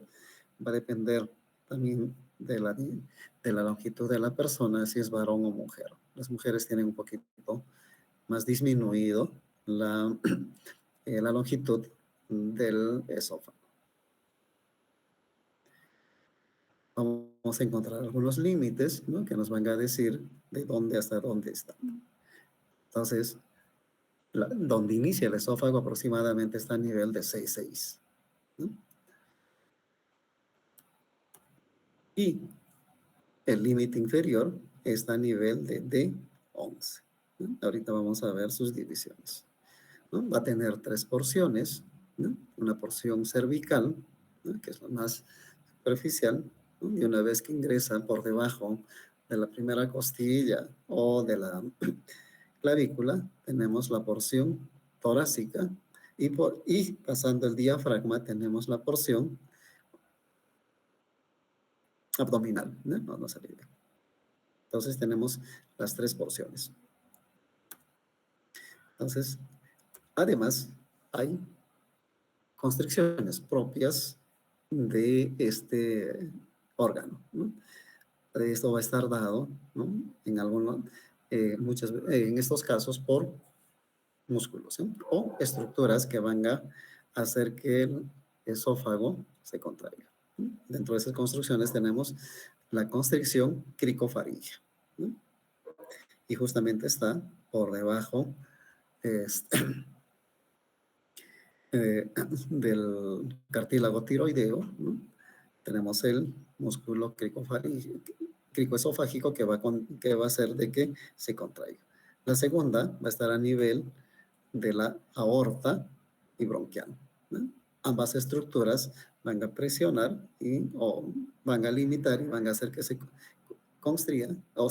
va a depender también de la longitud de la persona, si es varón o mujer. Las mujeres tienen un poquito más disminuido la longitud del esófago. Vamos a encontrar algunos límites, ¿no?, que nos van a decir de dónde hasta dónde está. Entonces, donde inicia el esófago aproximadamente está a nivel de 6,6, ¿no? Y el límite inferior está a nivel de D11, ¿no? Ahorita vamos a ver sus divisiones, ¿no? Va a tener 3 porciones, ¿no? Una porción cervical, ¿no?, que es la más superficial, ¿no?, y una vez que ingresa por debajo de la primera costilla o de la clavícula, tenemos la porción torácica y pasando el diafragma tenemos la porción abdominal, ¿no? No se olvide. Entonces tenemos las 3 porciones. Entonces, además, hay constricciones propias de este órgano, ¿no? Esto va a estar dado, ¿no?, en estos casos por músculos, ¿sí?, o estructuras que van a hacer que el esófago se contraiga. Dentro de esas construcciones tenemos la constricción cricofaringea, ¿no?, y justamente está por debajo del cartílago tiroideo, ¿no? Tenemos el músculo cricoesofágico que va a hacer de que se contraiga. La segunda va a estar a nivel de la aorta y bronquial, ¿no? Ambas estructuras van a presionar o van a limitar y van a hacer que se constriga o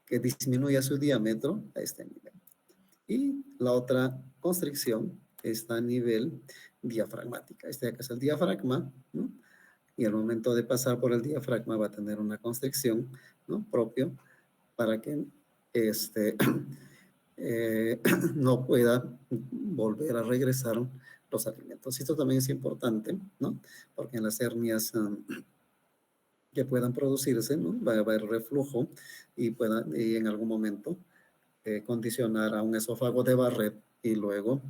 que disminuya su diámetro a este nivel. Y la otra constricción está a nivel diafragmática. Este acá es el diafragma, ¿no?, y al momento de pasar por el diafragma va a tener una constricción, ¿no?, propio para que no pueda volver a regresar los alimentos. Esto también es importante, ¿no?, porque en las hernias que puedan producirse, ¿no?, va a haber reflujo y en algún momento condicionar a un esófago de Barrett y luego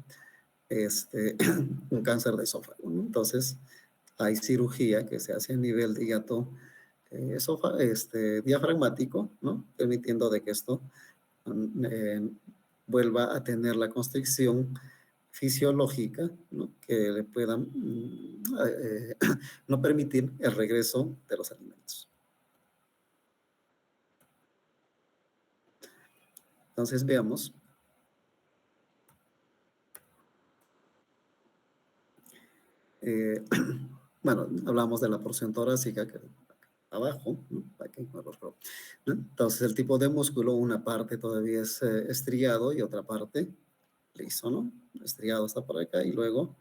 un cáncer de esófago, ¿no? Entonces, hay cirugía que se hace a nivel de hiato diafragmático, ¿no?, permitiendo de que esto vuelva a tener la constricción fisiológica, ¿no?, que le pueda no permitir el regreso de los alimentos. Entonces, veamos. Bueno, hablamos de la porción torácica que abajo, ¿no?, aquí, ¿no? Entonces, el tipo de músculo, una parte todavía es estriado y otra parte liso, ¿no? Estriado está por acá y luego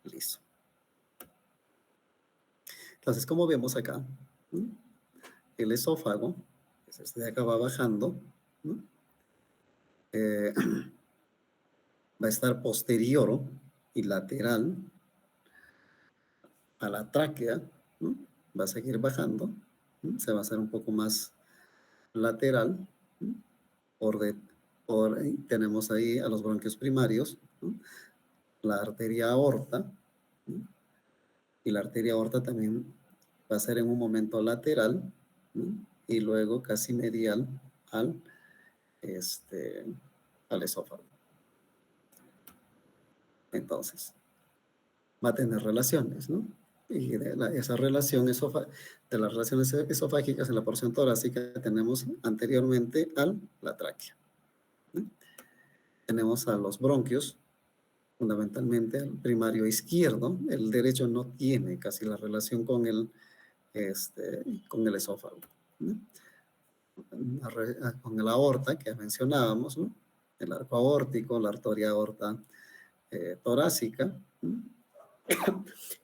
liso. Entonces, como vemos acá, ¿no?, el esófago, pues este de acá va bajando, ¿no? Va a estar posterior y lateral a la tráquea, ¿no? Va a seguir bajando, ¿no? Se va a hacer un poco más lateral, ¿no? Tenemos ahí a los bronquios primarios, ¿no?, la arteria aorta, ¿no?, y la arteria aorta también va a ser en un momento lateral, ¿no?, y luego casi medial al esófago. Entonces, va a tener relaciones, ¿no? Y esa relación de las relaciones esofágicas en la porción torácica tenemos anteriormente a la tráquea, ¿no? Tenemos a los bronquios, fundamentalmente al primario izquierdo. El derecho no tiene casi la relación con con el esófago, ¿no? Con el aorta que mencionábamos, ¿no? El arco aórtico, la arteria aorta torácica, ¿no?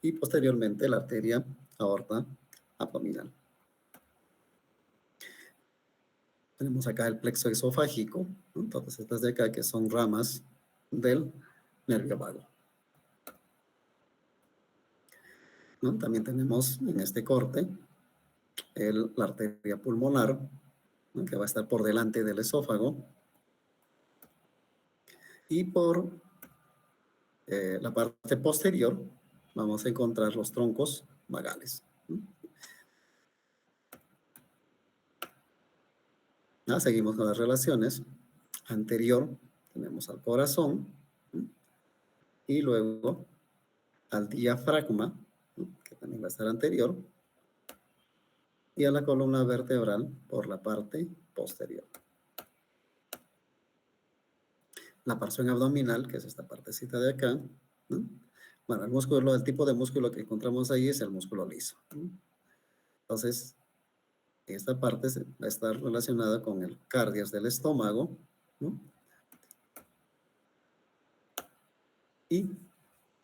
Y posteriormente la arteria aorta abdominal. Tenemos acá el plexo esofágico, ¿no? Todas estas de acá que son ramas del nervio vago, ¿no? También tenemos en este corte la arteria pulmonar, ¿no? Que va a estar por delante del esófago, y por la parte posterior vamos a encontrar los troncos vagales, ¿no? Seguimos con las relaciones. Anterior tenemos al corazón, ¿no? Y luego al diafragma, ¿no? Que también va a estar anterior, y a la columna vertebral por la parte posterior. La porción abdominal, que es esta partecita de acá, ¿no? Bueno, el tipo de músculo que encontramos ahí es el músculo liso, ¿no? Entonces, esta parte va a estar relacionada con el cardias del estómago, ¿no? Y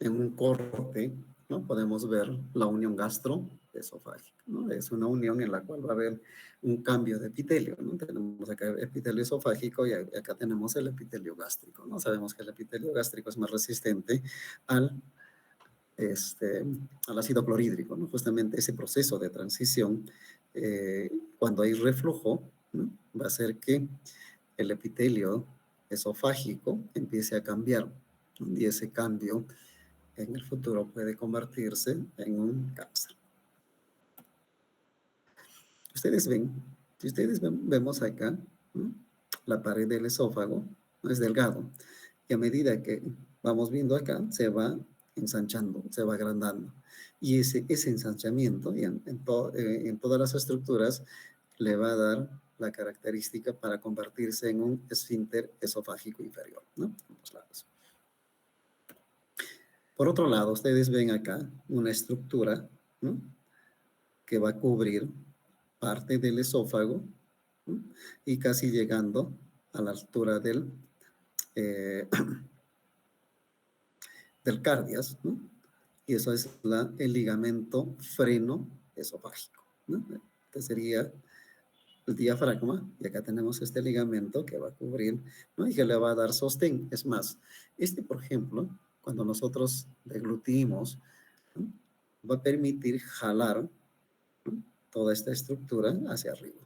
en un corte, ¿no? Podemos ver la unión gastroesofágica, ¿no? Es una unión en la cual va a haber un cambio de epitelio, ¿no? Tenemos acá el epitelio esofágico y acá tenemos el epitelio gástrico, ¿no? Sabemos que el epitelio gástrico es más resistente al, al ácido clorhídrico, ¿no? Justamente ese proceso de transición, cuando hay reflujo, ¿no? Va a hacer que el epitelio esofágico empiece a cambiar, ¿no? Y ese cambio en el futuro puede convertirse en un cáncer. Ustedes ven, si ustedes vemos acá, ¿no? La pared del esófago, ¿no? Es delgado, y a medida que vamos viendo acá, se va ensanchando, se va agrandando. Y ese ensanchamiento en todas las estructuras le va a dar la característica para convertirse en un esfínter esofágico inferior, ¿no? En los lados. Por otro lado, ustedes ven acá una estructura, ¿no? Que va a cubrir parte del esófago, ¿no? Y casi llegando a la altura eh, del cardias, ¿no? Y eso es el ligamento freno esofágico, ¿no? Este sería el diafragma, y acá tenemos este ligamento que va a cubrir, ¿no? Y que le va a dar sostén. Es más, por ejemplo, cuando nosotros deglutimos, ¿no? Va a permitir jalar, ¿no? Toda esta estructura hacia arriba.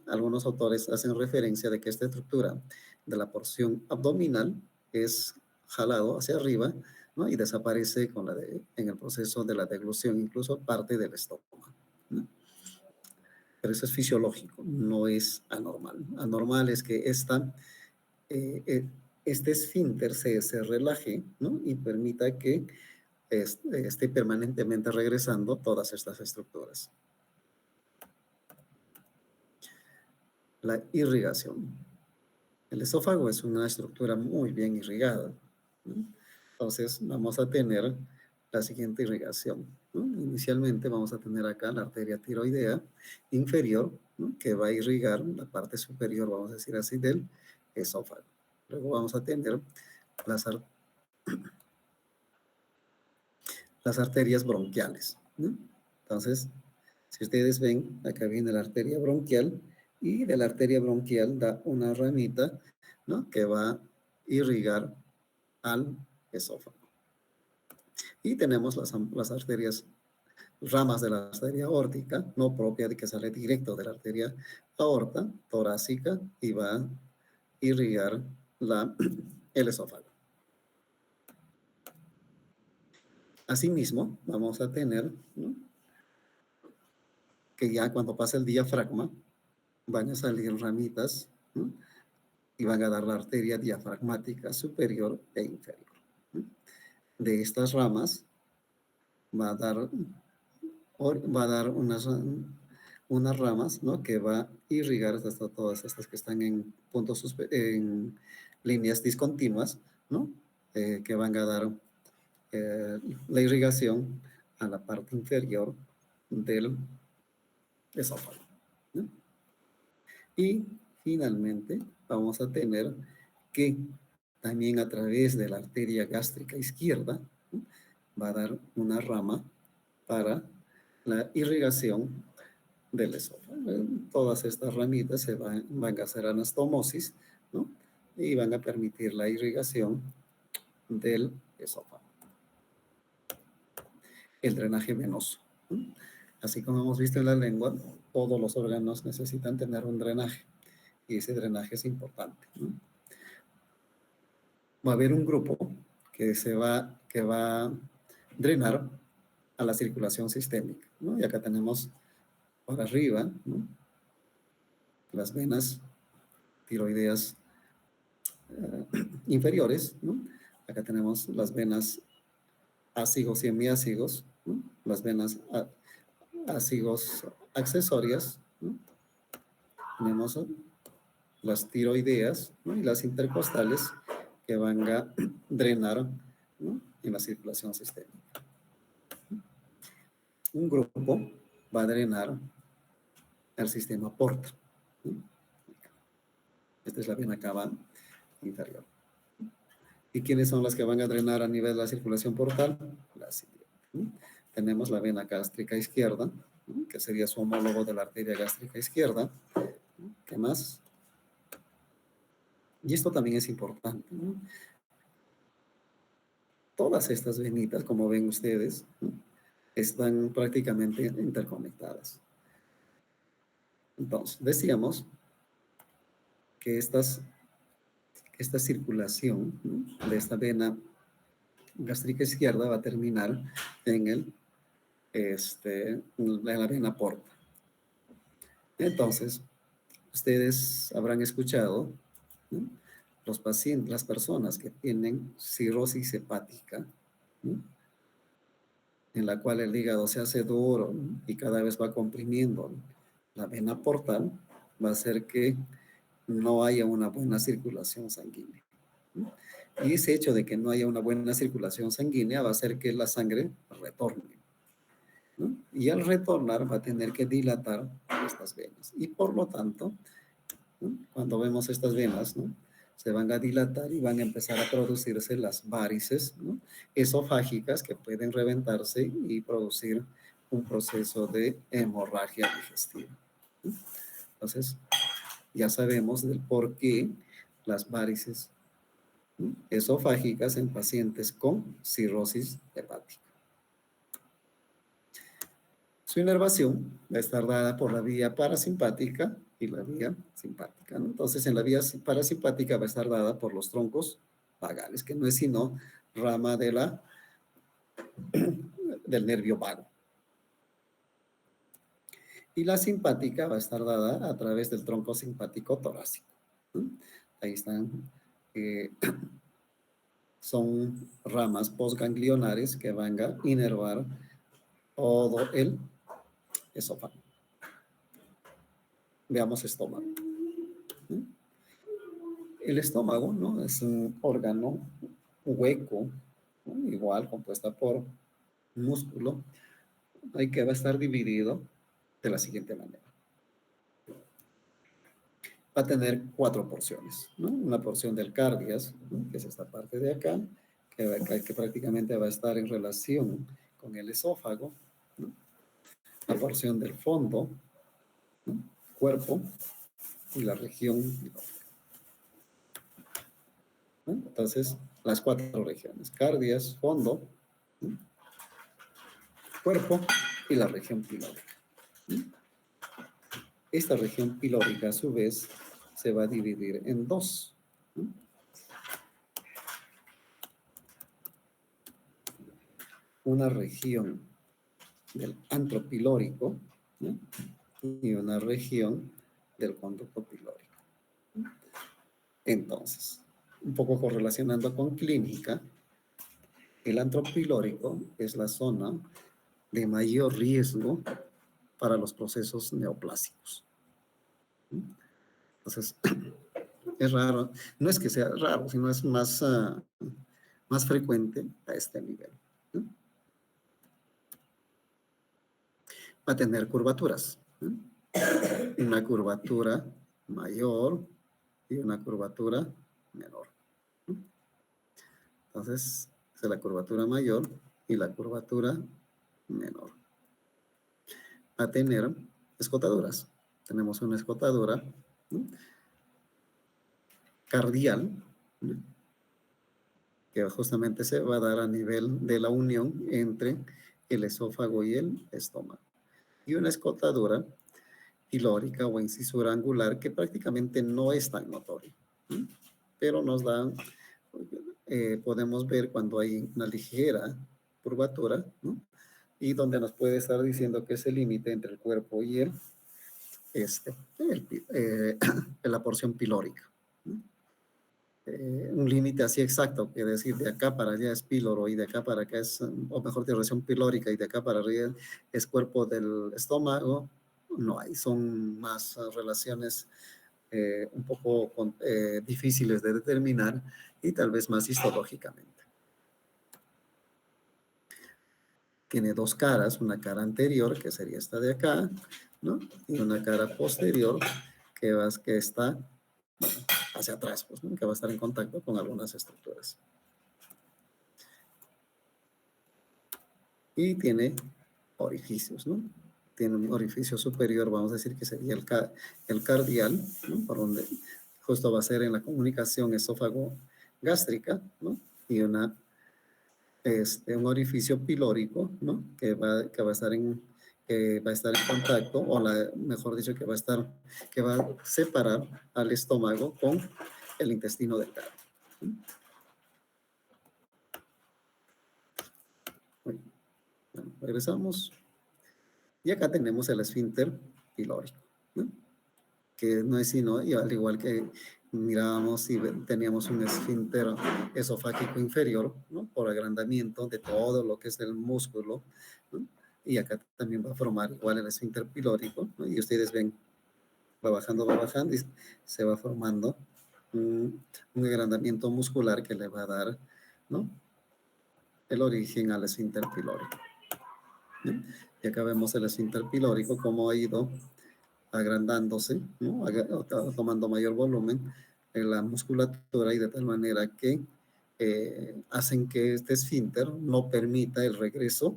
Algunos autores hacen referencia de que esta estructura de la porción abdominal es jalado hacia arriba, ¿no? Y desaparece en el proceso de la deglución, incluso parte del estómago, ¿no? Pero eso es fisiológico, no es anormal. Anormal es que este esfínter se relaje, ¿no? Y permita que esté permanentemente regresando todas estas estructuras. La irrigación. El esófago es una estructura muy bien irrigada, ¿no? Entonces vamos a tener la siguiente irrigación, ¿no? Inicialmente vamos a tener acá la arteria tiroidea inferior, ¿no? Que va a irrigar la parte superior, vamos a decir así, del esófago. Luego vamos a tener las arterias bronquiales, ¿no? Entonces, si ustedes ven, acá viene la arteria bronquial, y de la arteria bronquial da una ramita, ¿no? Que va a irrigar al esófago. Y tenemos las arterias, ramas de la arteria aórtica, no propia de que sale directo de la arteria aorta, torácica, y va a irrigar el esófago. Asimismo, vamos a tener, ¿no? Que ya cuando pasa el diafragma, van a salir ramitas, ¿no? Y van a dar la arteria diafragmática superior e inferior, ¿no? De estas ramas va a dar unas ramas, ¿no? Que va a irrigar todas estas que están en líneas discontinuas, ¿no? que van a dar la irrigación a la parte inferior del esófago, ¿no? Y finalmente vamos a tener que también a través de la arteria gástrica izquierda, ¿no?, va a dar una rama para la irrigación del esófago. Todas estas ramitas van a hacer anastomosis, ¿no?, y van a permitir la irrigación del esófago. El drenaje venoso, ¿no? Así como hemos visto en la lengua, todos los órganos necesitan tener un drenaje y ese drenaje es importante, ¿no? Va a haber un grupo que va a drenar a la circulación sistémica, ¿no? Y acá tenemos por arriba, ¿no?, las venas tiroideas inferiores, ¿no? Acá tenemos las venas ácigos y hemiácigos, ¿no?, las venas ácigos accesorias, ¿no? Tenemos las tiroideas, ¿no?, y las intercostales que van a drenar, ¿no?, en la circulación sistémica. Un grupo va a drenar al sistema porta, ¿no? Esta es la vena cava inferior. ¿Y quiénes son las que van a drenar a nivel de la circulación portal? La siguiente, ¿no? Tenemos la vena gástrica izquierda, ¿no?, que sería su homólogo de la arteria gástrica izquierda, ¿no? ¿Qué más? Y esto también es importante, ¿no? Todas estas venitas, como ven ustedes, ¿no?, están prácticamente interconectadas. Entonces, decíamos que esta circulación, ¿no?, de esta vena gástrica izquierda va a terminar en la vena porta. Entonces, ustedes habrán escuchado, ¿no?, los pacientes, las personas que tienen cirrosis hepática, ¿no?, en la cual el hígado se hace duro, ¿no?, y cada vez va comprimiendo la vena portal, va a hacer que no haya una buena circulación sanguínea, ¿no? Y ese hecho de que no haya una buena circulación sanguínea va a hacer que la sangre retorne, ¿no? Y al retornar va a tener que dilatar estas venas. Y por lo tanto, ¿no?, cuando vemos estas venas, ¿no?, se van a dilatar y van a empezar a producirse las varices, ¿no?, esofágicas, que pueden reventarse y producir un proceso de hemorragia digestiva, ¿no? Entonces, ya sabemos del por qué las varices, ¿no?, esofágicas en pacientes con cirrosis hepática. Su inervación va a estar dada por la vía parasimpática y la vía simpática, ¿no? Entonces, en la vía parasimpática va a estar dada por los troncos vagales, que no es sino rama del nervio vago. Y la simpática va a estar dada a través del tronco simpático torácico, ¿no? Ahí están, son ramas postganglionares que van a inervar todo el esófago. Veamos estómago, ¿no? El estómago, ¿no?, es un órgano hueco, ¿no?, igual compuesta por músculo, y que va a estar dividido de la siguiente manera. Va a tener 4 porciones, ¿no? Una porción del cardias, ¿no?, que es esta parte de acá, que prácticamente va a estar en relación con el esófago, ¿no? La porción del fondo, ¿no?, cuerpo, y la región, ¿no? Entonces, las 4 regiones: cardias, fondo, ¿no?, cuerpo y la región pilórica, ¿no? Esta región pilórica, a su vez, se va a dividir en 2, ¿no? Una región del antro pilórico, ¿no?, y una región del conducto pilórico. Entonces, un poco correlacionando con clínica, el antro pilórico es la zona de mayor riesgo para los procesos neoplásicos. Entonces, es raro, no es que sea raro, sino es más más frecuente a este nivel, ¿no? Va a tener curvaturas, ¿no? Una curvatura mayor y una curvatura menor, ¿no? Entonces, es la curvatura mayor y la curvatura menor. Va a tener escotaduras. Tenemos una escotadura, ¿no?, cardial, ¿no?, que justamente se va a dar a nivel de la unión entre el esófago y el estómago. Y una escotadura pilórica o incisura angular que prácticamente no es tan notoria, ¿no?, pero nos da, podemos ver cuando hay una ligera curvatura, ¿no?, y donde nos puede estar diciendo que es el límite entre el cuerpo y la porción pilórica, ¿no? Un límite así exacto, que decir de acá para allá es píloro y de acá para acá es, o mejor de región pilórica y de acá para arriba es cuerpo del estómago, no hay, son más relaciones un poco difíciles de determinar y tal vez más histológicamente. Tiene dos caras, una cara anterior, que sería esta de acá, ¿no?, y una cara posterior, que está, bueno, hacia atrás, pues, ¿no?, que va a estar en contacto con algunas estructuras. Y tiene orificios, ¿no? Tiene un orificio superior, vamos a decir que sería el cardial, ¿no?, por donde justo va a ser en la comunicación esófago-gástrica, ¿no?, y un orificio pilórico, ¿no?, que va a estar en contacto, o mejor dicho, que va a separar al estómago con el intestino delgado, ¿no? Bueno, regresamos. Y acá tenemos el esfínter pilórico, ¿no?, que no es sino, y al igual que mirábamos y teníamos un esfínter esofágico inferior, ¿no?, por agrandamiento de todo lo que es el músculo, ¿no?, y acá también va a formar igual el esfínter pilórico, ¿no?, y ustedes ven, va bajando y se va formando un agrandamiento muscular que le va a dar, ¿no?, el origen al esfínter pilórico, ¿no? Y acá vemos el esfínter pilórico cómo ha ido agrandándose, ¿no?, tomando mayor volumen en la musculatura, y de tal manera que hacen que este esfínter no permita el regreso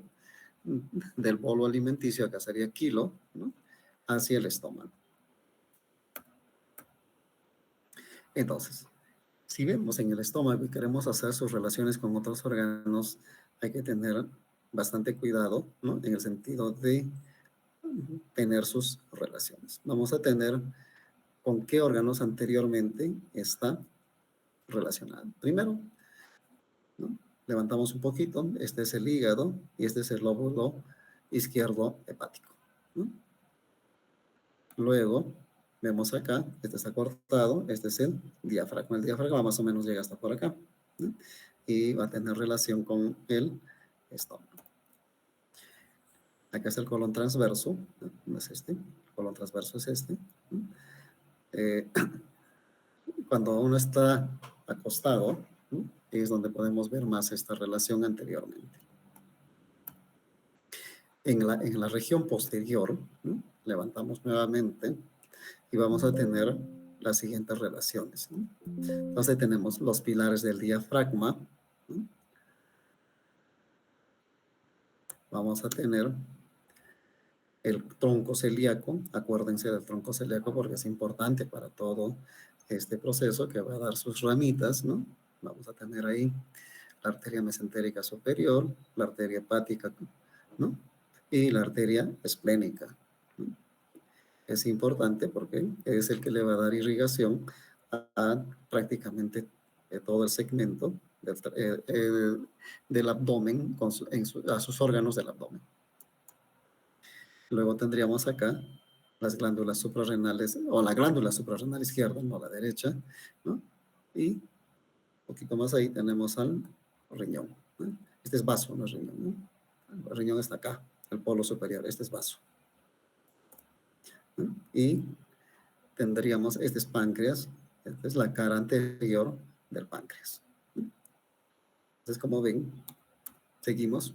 del bolo alimenticio, acá sería kilo, ¿no?, hacia el estómago. Entonces, si vemos en el estómago y queremos hacer sus relaciones con otros órganos, hay que tener bastante cuidado, ¿no?, en el sentido de tener sus relaciones. Vamos a tener con qué órganos anteriormente está relacionado. Primero, ¿no?, levantamos un poquito, este es el hígado y este es el lóbulo izquierdo hepático, ¿no? Luego, vemos acá, este está cortado, este es el diafragma. El diafragma más o menos llega hasta por acá, ¿no?, y va a tener relación con el estómago. Acá está el colon transverso, ¿no?, es este, el colon transverso es este, ¿no? Cuando uno está acostado, ¿no?, es donde podemos ver más esta relación anteriormente. En la región posterior, ¿no?, levantamos nuevamente y vamos a tener las siguientes relaciones, ¿no? Entonces tenemos los pilares del diafragma, ¿no? Vamos a tener el tronco celíaco, acuérdense del tronco celíaco porque es importante para todo este proceso que va a dar sus ramitas, ¿no? Vamos a tener ahí la arteria mesentérica superior, la arteria hepática, ¿no?, y la arteria esplénica, ¿no? Es importante porque es el que le va a dar irrigación a prácticamente todo el segmento del abdomen, a sus órganos del abdomen. Luego tendríamos acá las glándulas suprarrenales, o la glándula suprarrenal izquierda, no la derecha, ¿no? Y un poquito más ahí tenemos al riñón, ¿no? Este es vaso, no es riñón, ¿no? El riñón está acá, el polo superior, este es vaso, ¿no? Y tendríamos, este es páncreas, esta es la cara anterior del páncreas, ¿no? Entonces, como ven, seguimos,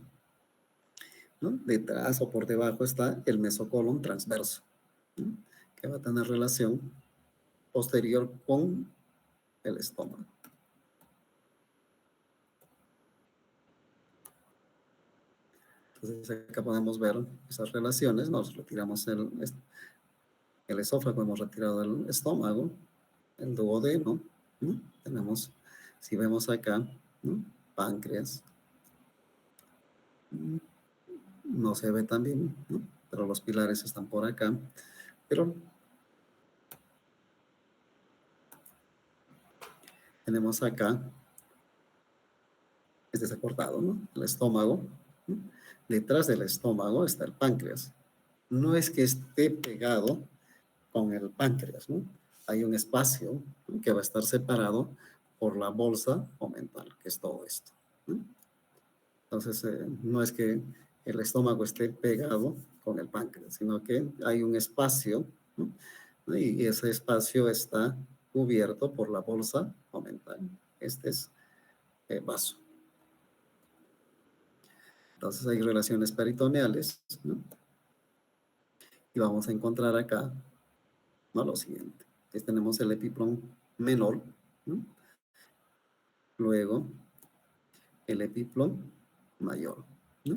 ¿no? Detrás o por debajo está el mesocolon transverso, ¿no? Que va a tener relación posterior con el estómago. Entonces, acá podemos ver esas relaciones. Nos retiramos el esófago, hemos retirado el estómago, el duodeno, ¿no? Tenemos, si vemos acá, ¿no? Páncreas, no se ve tan bien, ¿no? Pero los pilares están por acá. Pero tenemos acá, este está cortado, ¿no? El estómago, ¿no? Detrás del estómago está el páncreas. No es que esté pegado con el páncreas, ¿no? Hay un espacio, ¿no? Que va a estar separado por la bolsa omental, que es todo esto, ¿no? Entonces, no es que el estómago esté pegado con el páncreas, sino que hay un espacio, ¿no? Y ese espacio está cubierto por la bolsa omental. Este es vaso. Entonces hay relaciones peritoneales, ¿no? Y vamos a encontrar acá, ¿no? Lo siguiente. Entonces tenemos el epiplón menor, ¿no? Luego el epiplón mayor, ¿no?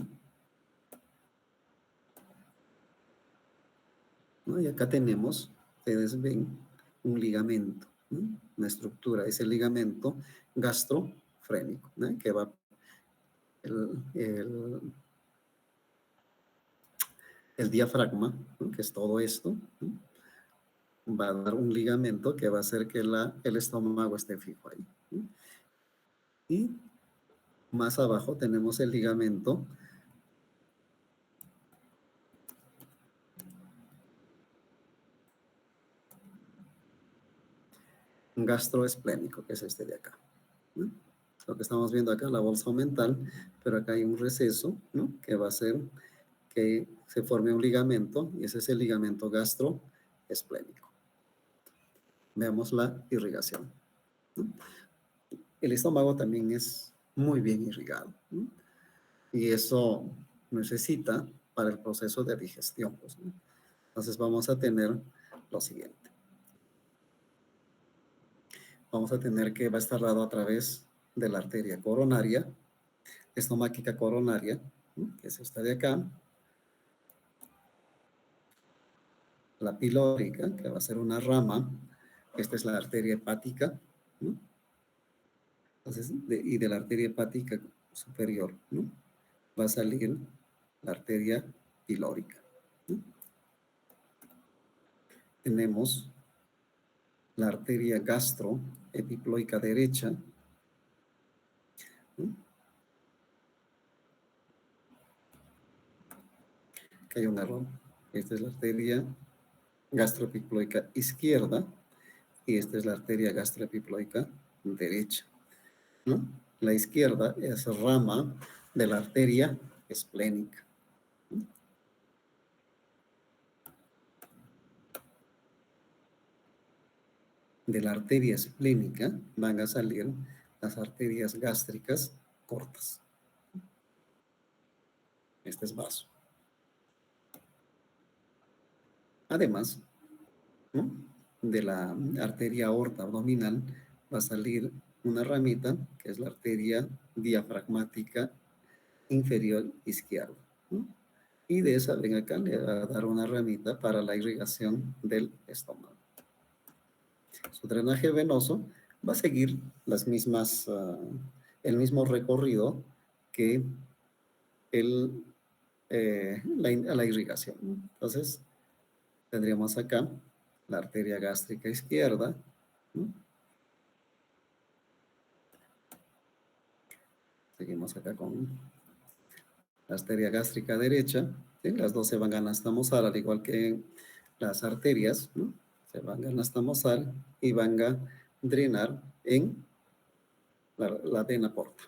¿No? Y acá tenemos, ustedes ven, un ligamento, ¿no? Una estructura, es el ligamento gastrofrénico, ¿no? Que va el, el diafragma, ¿no? Que es todo esto, ¿no? Va a dar un ligamento que va a hacer que el estómago esté fijo ahí, ¿no? Y más abajo tenemos el ligamento gastroesplénico, que es este de acá, ¿no? Lo que estamos viendo acá, la bolsa mental, pero acá hay un receso, ¿no? Que va a hacer que se forme un ligamento, y ese es el ligamento gastroesplénico. Veamos la irrigación, ¿no? El estómago también es muy bien irrigado, ¿no? Y eso necesita para el proceso de digestión, pues, ¿no? Entonces vamos a tener lo siguiente. Vamos a tener que va a estar dado a través de la arteria coronaria, estomáquica coronaria, ¿no? Que es esta de acá, la pilórica, que va a ser una rama, esta es la arteria hepática, ¿no? Entonces, y de la arteria hepática superior, ¿no? Va a salir la arteria pilórica, ¿no? Tenemos la arteria gastroepiploica derecha, ¿no? Que hay un error. Esta es la arteria gastroepiploica izquierda y esta es la arteria gastroepiploica derecha, ¿no? La izquierda es rama de la arteria esplénica, ¿no? De la arteria esplénica van a salir las arterias gástricas cortas. Este es vaso. Además, ¿no? De la arteria aorta abdominal va a salir una ramita que es la arteria diafragmática inferior izquierda, ¿no? Y de esa, ven acá, le va a dar una ramita para la irrigación del estómago. Su drenaje venoso va a seguir las mismas, el mismo recorrido que la irrigación, ¿no? Entonces, tendríamos acá la arteria gástrica izquierda, ¿no? Seguimos acá con la arteria gástrica derecha, ¿sí? Las dos se van a anastomosar, al igual que las arterias, ¿no? Se van a anastomosar y van a drenar en la vena porta.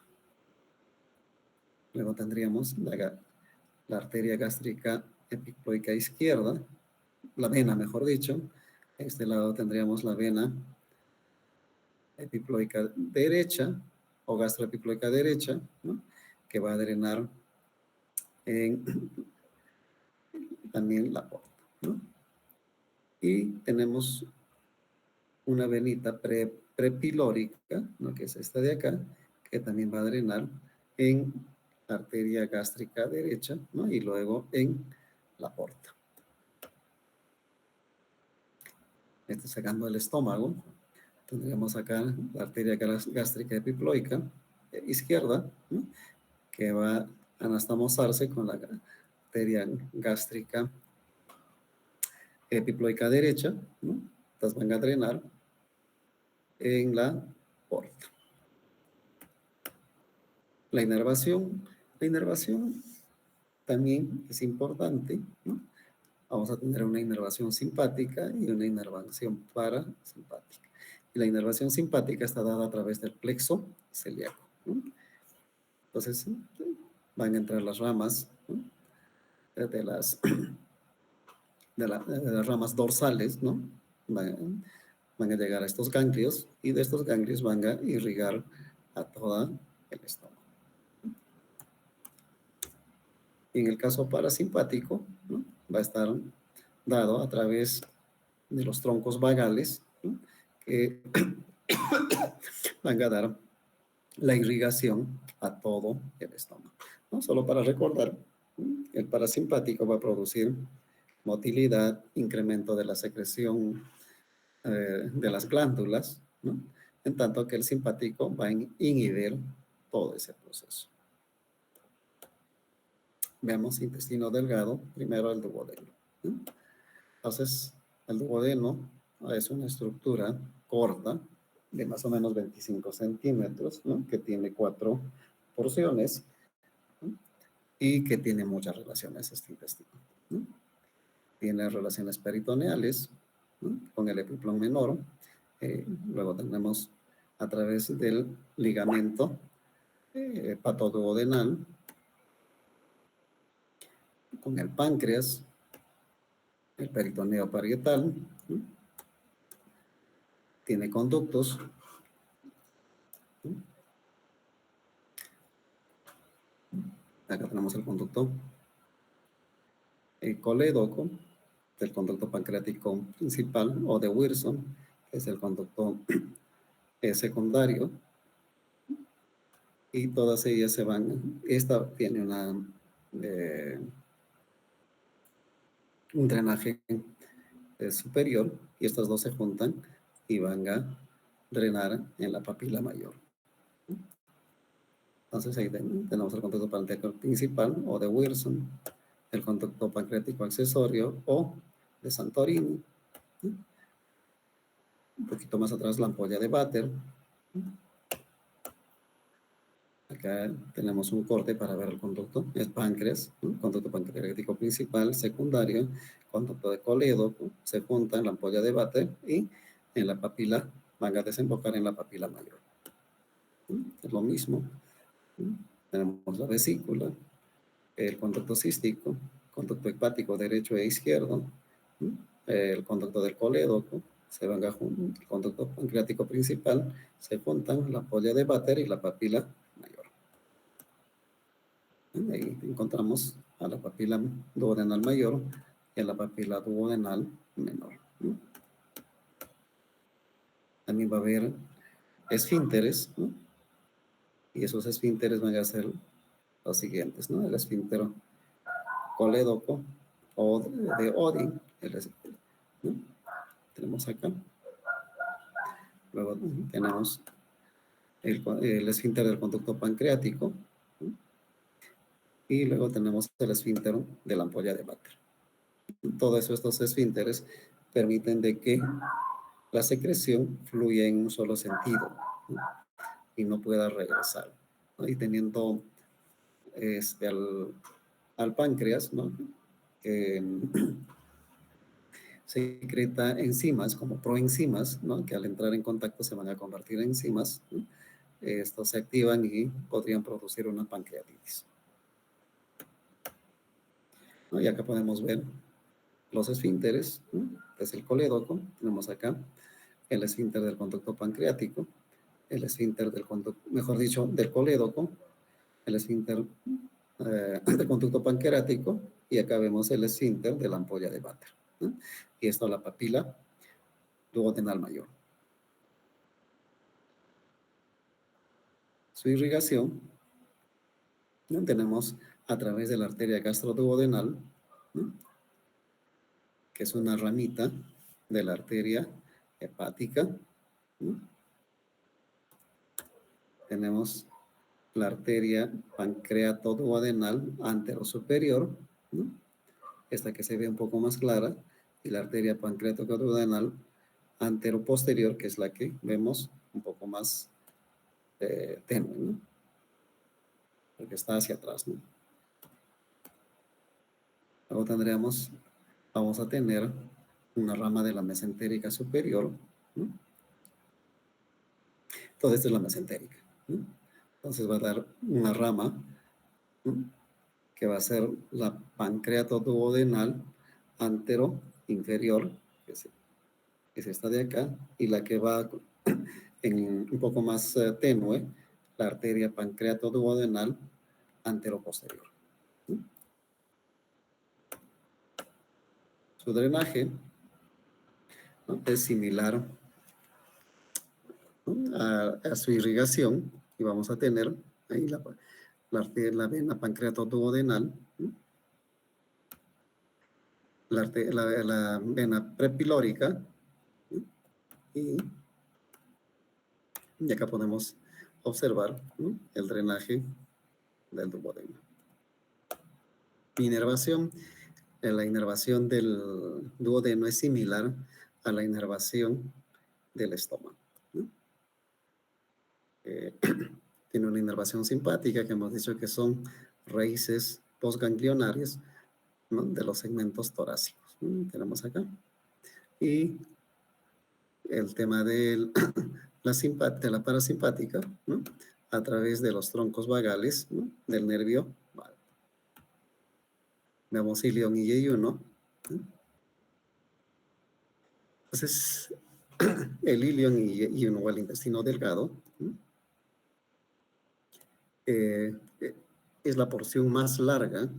Luego tendríamos la arteria gástrica epiploica izquierda, la vena, mejor dicho. A este lado tendríamos la vena epiploica derecha, o gastroepiploica derecha, ¿no? Que va a drenar en también la porta, ¿no? Y tenemos una venita prepilórica, ¿no? Que es esta de acá, que también va a drenar en la arteria gástrica derecha, ¿no? Y luego en la porta. Sacando el estómago, tendríamos acá la arteria gástrica epiploica izquierda, ¿no? Que va a anastomosarse con la arteria gástrica epiploica derecha, ¿no? Estas van a drenar en la porta. La inervación también es importante, ¿no? Vamos a tener una inervación simpática y una inervación parasimpática. Y la inervación simpática está dada a través del plexo celíaco, ¿no? Entonces, van a entrar las ramas, ¿no? de las ramas dorsales, ¿no? Van a llegar a estos ganglios y de estos ganglios van a irrigar a toda el estómago. Y en el caso parasimpático, ¿no? Va a estar dado a través de los troncos vagales, ¿no? Que van a dar la irrigación a todo el estómago, ¿no? Solo para recordar, el parasimpático va a producir motilidad, incremento de la secreción de las glándulas, ¿no? En tanto que el simpático va a inhibir todo ese proceso. Veamos intestino delgado, primero el duodeno, ¿no? Entonces, el duodeno es una estructura corta de más o menos 25 centímetros, ¿no? Que tiene 4 porciones, ¿no? Y que tiene muchas relaciones este intestino, ¿no? Tiene relaciones peritoneales, ¿no? Con el epiplón menor. Luego tenemos a través del ligamento hepatoduodenal con el páncreas, el peritoneo parietal, ¿no? Tiene conductos, ¿no? Acá tenemos el conducto colédoco, del conducto pancreático principal, o de Wilson, que es el conducto secundario, y todas ellas se van, esta tiene un drenaje superior, y estas dos se juntan y van a drenar en la papila mayor. Entonces ahí tenemos el conducto pancreático principal, o de Wilson, el conducto pancreático accesorio, o de Santorini. Un poquito más atrás la ampolla de Vater. Acá tenemos un corte para ver el conducto, es páncreas, ¿no? Conducto pancreático principal, secundario, conducto de colédoco, se junta en la ampolla de Vater y en la papila van a desembocar en la papila mayor. Es lo mismo. Tenemos la vesícula, el conducto cístico, conducto hepático derecho e izquierdo, el conducto del colédoco, se van a juntar, el conducto pancreático principal, se juntan la ampolla de Vater y la papila mayor. Ahí encontramos a la papila duodenal mayor y a la papila duodenal menor. También va a haber esfínteres, ¿no? Y esos esfínteres van a ser los siguientes, ¿no? El esfínter colédoco o de Odin, ¿no? Tenemos acá. Luego tenemos el esfínter del conducto pancreático, ¿no? Y luego tenemos el esfínter de la ampolla de Vater. Todos estos esfínteres permiten de que la secreción fluya en un solo sentido, ¿no? Y no pueda regresar, ¿no? Y teniendo al páncreas, ¿no? Secreta enzimas como proenzimas, ¿no? Que al entrar en contacto se van a convertir en enzimas, ¿no? Estos se activan y podrían producir una pancreatitis, ¿no? Y acá podemos ver los esfínteres, ¿no? Es el colédoco, tenemos acá el esfínter del conducto pancreático, el esfínter del conducto, mejor dicho, del colédoco, el esfínter del conducto pancreático, y acá vemos el esfínter de la ampolla de Vater, ¿no? Y esto la papila duodenal mayor. Su irrigación, ¿no? Tenemos a través de la arteria gastroduodenal, ¿no? Que es una ramita de la arteria hepática, ¿no? Tenemos la arteria pancreatoduodenal anterosuperior, ¿no? Esta que se ve un poco más clara, y la arteria pancreatoduodenal anteroposterior, que es la que vemos un poco más tenue, ¿no? Porque está hacia atrás, ¿no? Luego vamos a tener una rama de la mesentérica superior, ¿no? Entonces, esta es la mesentérica, ¿no? Entonces va a dar una rama, ¿no? Que va a ser la pancreatoduodenal antero inferior, que es esta de acá, y la que va en un poco más tenue, la arteria pancreatoduodenal anteroposterior, ¿no? Su drenaje, ¿no? Es similar, ¿no? a su irrigación, y vamos a tener ahí la vena pancreatoduodenal, ¿no? La vena prepilórica, ¿no? Y acá podemos observar, ¿no? El drenaje del duodeno. Inervación. La inervación del duodeno es similar a la inervación del estómago, ¿no? Tiene una inervación simpática, que hemos dicho que son raíces postganglionarias, ¿no? De los segmentos torácicos, ¿no? Tenemos acá. Y el tema de la parasimpática, ¿no? A través de los troncos vagales, ¿no? Del nervio vago. Vemos ilion y yeyuno, ¿no? Entonces, el ilion y yeyuno, o el intestino delgado, ¿no? eh, es la porción más larga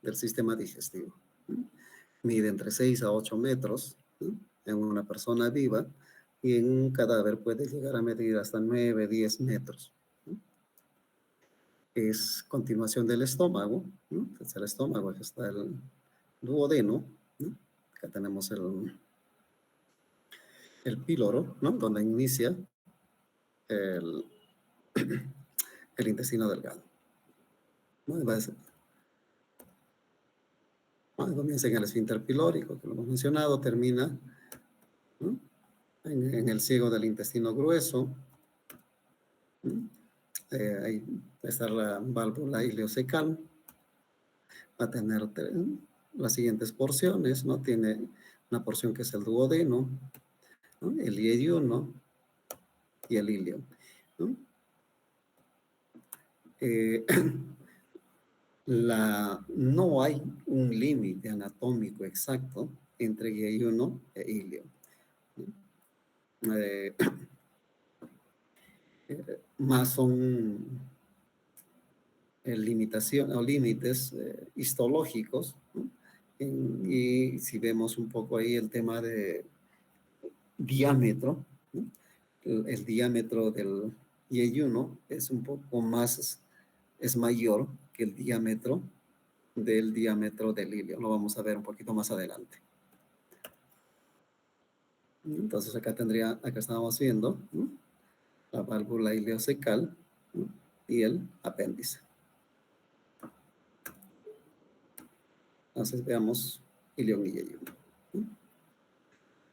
del sistema digestivo, ¿no? Mide entre 6 a 8 metros, ¿no? En una persona viva, y en un cadáver puede llegar a medir hasta 9, 10 metros, ¿no? Es continuación del estómago, ¿no? Es el estómago, aquí está el duodeno, ¿no? Acá tenemos el píloro, ¿no? Donde inicia el, el intestino delgado, ¿no? Comienza en el esfínter pilórico, que lo hemos mencionado, termina, ¿no? En el ciego del intestino grueso, ¿no? Ahí está la válvula ileocecal, va a tener las siguientes porciones, ¿no? Tiene una porción que es el duodeno, ¿no? El yeyuno y el ilio, ¿no? No hay un límite anatómico exacto entre yeyuno e ilio, ¿no? Más son limitación o límites histológicos, ¿no? Y si vemos un poco ahí el tema de diámetro, ¿no? El diámetro del yeyuno es un poco más, es mayor que el diámetro del ilio. Lo vamos a ver un poquito más adelante. Entonces acá estábamos viendo, ¿no? La válvula ileocecal, ¿no? Y el apéndice. Entonces veamos ilion y yeyuno, ¿no?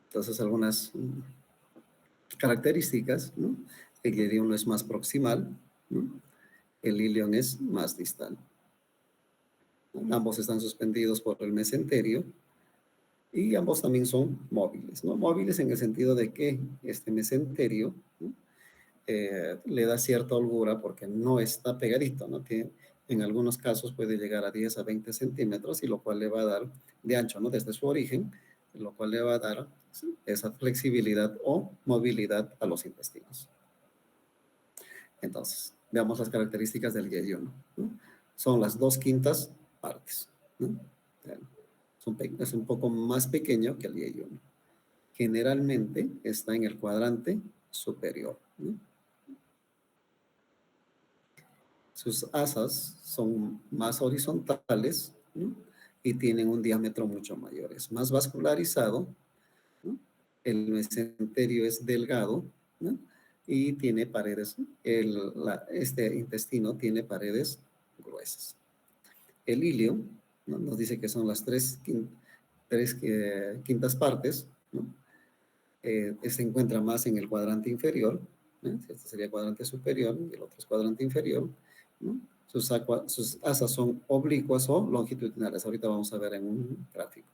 Entonces algunas características, ¿no? El yeyuno es más proximal, ¿no? El ilion es más distal. Ambos están suspendidos por el mesenterio y ambos también son móviles, ¿no? Móviles en el sentido de que este mesenterio, ¿no? Le da cierta holgura porque no está pegadito, ¿no? En algunos casos puede llegar a 10 a 20 centímetros, y lo cual le va a dar de ancho, ¿no? Desde su origen, lo cual le va a dar, ¿sí? Esa flexibilidad o movilidad a los intestinos. Entonces, veamos las características del Y1, ¿no? Son las 2/5 partes, ¿no? Es un poco más pequeño que el Y1. Generalmente está en el cuadrante superior, ¿no? Sus asas son más horizontales, ¿no? Y tienen un diámetro mucho mayor. Es más vascularizado, ¿no? El mesenterio es delgado, ¿no? Y tiene paredes, este intestino tiene paredes gruesas. El ilio, ¿no? Nos dice que son las tres quintas partes, ¿no? Se encuentra más en el cuadrante inferior, ¿no? Este sería el cuadrante superior y el otro es cuadrante inferior, ¿no? Sus asas son oblicuas o longitudinales. Ahorita vamos a ver en un gráfico.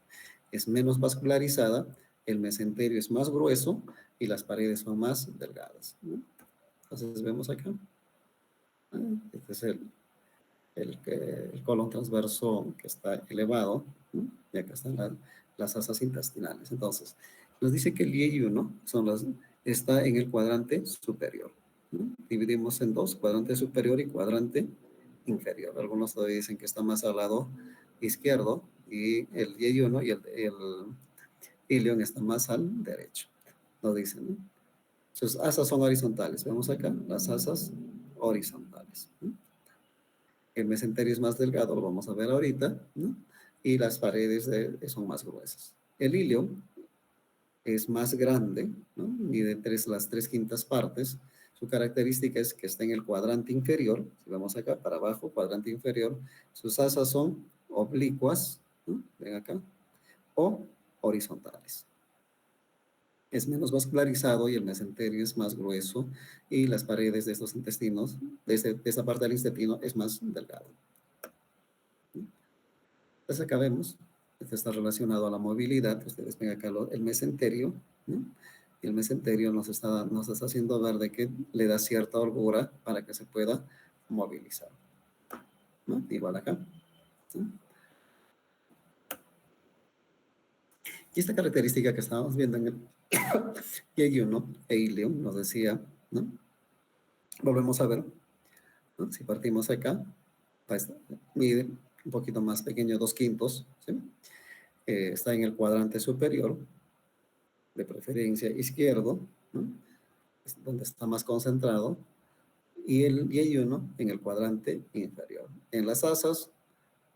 Es menos vascularizada, el mesenterio es más grueso y las paredes son más delgadas, ¿no? Entonces vemos acá. Este es el colon transverso que está elevado, ¿no? Y acá están las asas intestinales. Entonces, nos dice que el Y1 está en el cuadrante superior, ¿no? Dividimos en dos, cuadrante superior y cuadrante inferior. Algunos todavía dicen que está más al lado izquierdo y el Y1 y el ilion está más al derecho. Lo dicen, ¿no? Sus asas son horizontales. Vemos acá las asas horizontales, ¿no? El mesenterio es más delgado, lo vamos a ver ahorita, ¿no? Y las paredes son más gruesas. El ilio es más grande, ¿no? Mide las 3/5 partes. Su característica es que está en el cuadrante inferior. Si vamos acá para abajo, cuadrante inferior, sus asas son oblicuas, ¿no? Ven acá, o horizontales. Es menos vascularizado y el mesenterio es más grueso y las paredes de estos intestinos, de esta parte del intestino, es más delgado. Entonces acá vemos, este está relacionado a la movilidad. Ustedes ven acá el mesenterio, ¿no? Y el mesenterio nos está haciendo ver de que le da cierta holgura para que se pueda movilizar, ¿no? Igual acá, ¿no? Y esta característica que estábamos viendo en el Y1 e ilium nos decía, ¿no? Volvemos a ver, ¿no? Si partimos acá, mide un poquito más pequeño, 2/5, ¿sí? Está en el cuadrante superior, de preferencia izquierdo, ¿no? Es donde está más concentrado, y el Y1 en el cuadrante inferior. En las asas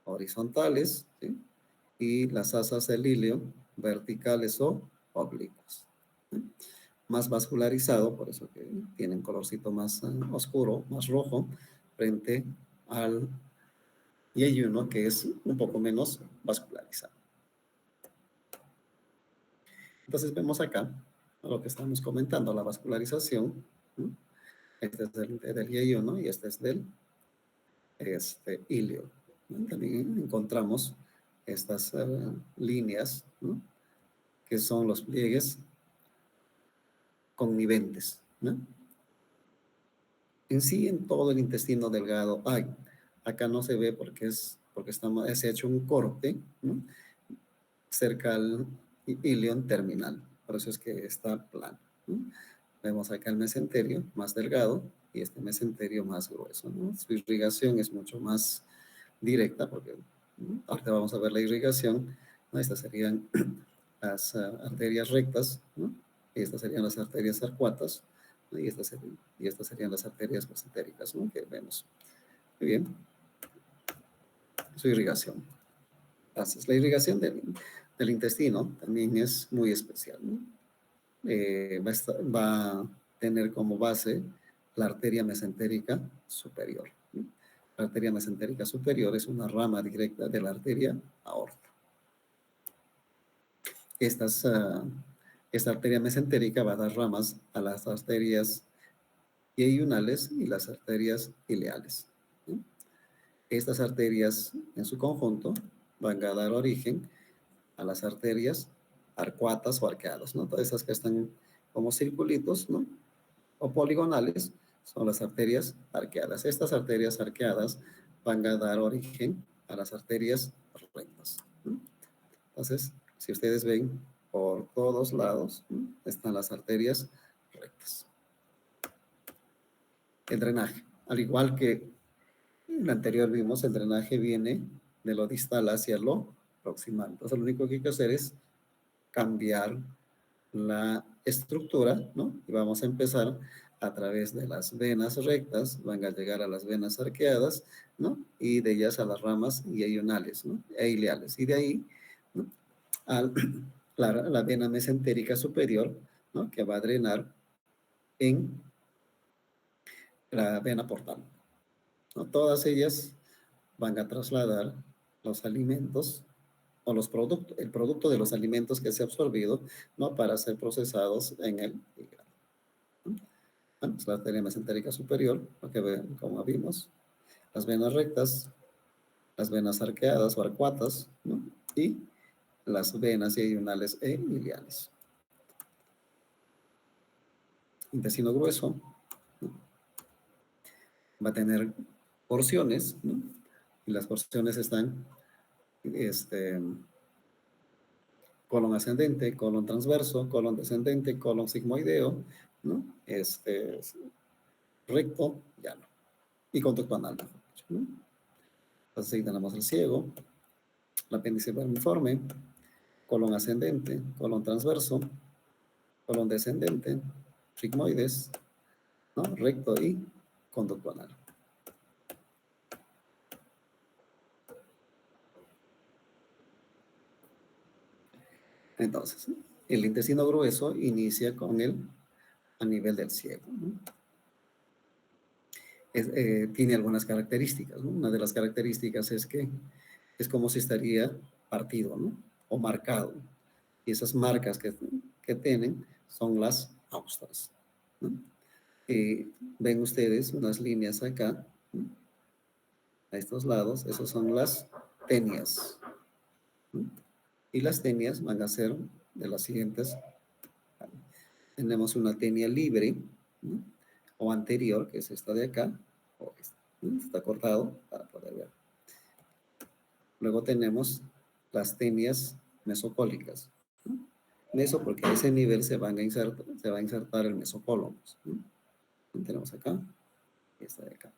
horizontales, ¿sí? Y las asas del ilio verticales o oblicuas, ¿sí? Más vascularizado, por eso que tienen colorcito más oscuro, más rojo, frente al Y1 que es un poco menos vascularizado. Entonces vemos acá lo que estamos comentando, la vascularización, ¿no? Este es del Y1 y este es del ilio, ¿no? También encontramos estas líneas, ¿no? Que son los pliegues conniventes, ¿no? En sí, en todo el intestino delgado, acá no se ve porque se ha hecho un corte, ¿no? Cerca al ilion terminal, por eso es que está plano, ¿no? Vemos acá el mesenterio más delgado y este mesenterio más grueso, ¿no? Su irrigación es mucho más directa porque, ¿no? Ahorita vamos a ver la irrigación, ¿no? Estas serían las arterias rectas, ¿no? Y estas serían las arterias arcuatas, ¿no? Y estas serían las arterias mesentéricas, ¿no? Que vemos. Muy bien. Su irrigación. Entonces, la irrigación del intestino también es muy especial, ¿no? Va a tener como base la arteria mesentérica superior, ¿no? La arteria mesentérica superior es una rama directa de la arteria aorta. Esta arteria mesentérica va a dar ramas a las arterias iyunales y las arterias ileales, ¿no? Estas arterias en su conjunto van a dar origen a las arterias arcuatas o arqueadas, ¿no? Todas esas que están como circulitos, ¿no? O poligonales son las arterias arqueadas. Estas arterias arqueadas van a dar origen a las arterias rectas, ¿no? Entonces, si ustedes ven, por todos lados, ¿no? Están las arterias rectas. el drenaje. Al igual que en el anterior vimos, el drenaje viene de lo distal hacia lo proximal. Entonces, lo único que hay que hacer es cambiar la estructura, ¿no? Y vamos a empezar a través de las venas rectas, van a llegar a las venas arqueadas, ¿no? Y de ellas a las ramas ionales, ¿no? E ileales. Y de ahí, ¿no? A la vena mesentérica superior, ¿no? Que va a drenar en la vena portal, ¿no? Todas ellas van a trasladar los alimentos o los productos, el producto de los alimentos que se ha absorbido, ¿no? Para ser procesados en el hígado. Bueno, es la arteria mesentérica superior, lo que ven, como vimos, las venas rectas, las venas arqueadas o arcuatas, ¿no? Y las venas ionales e ileales. Intestino grueso, ¿no? Va a tener porciones, ¿no? Y las porciones están colon ascendente, colon transverso, colon descendente, colon sigmoideo, ¿no? Recto, llano. Y conducto anal, ¿no? Entonces ahí tenemos el ciego, el apéndice vermiforme, colon ascendente, colon transverso, colon descendente, sigmoides, ¿no? Recto y conducto anal. Entonces, el intestino grueso inicia con a nivel del ciego, ¿no? Tiene algunas características, ¿no? Una de las características es que es como si estaría partido, ¿no? O marcado. Y esas marcas que tienen son las austras, ¿no? Ven ustedes unas líneas acá, ¿no? A estos lados, esas son las tenias, ¿no? Y las tenias van a ser de las siguientes. Tenemos una tenia libre, ¿no? O anterior, que es esta de acá, o esta, ¿no? Está cortado para poder ver. Luego tenemos las tenias mesocólicas, ¿no? Meso porque a ese nivel se va a insertar el mesocólon, ¿no? Tenemos acá y esta de acá.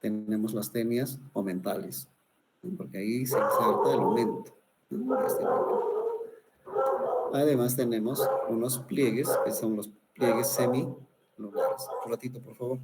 Tenemos las tenias omentales, ¿no? Porque ahí se inserta el aumento, ¿no? Además tenemos unos pliegues que son los pliegues semilunares. Un ratito, por favor.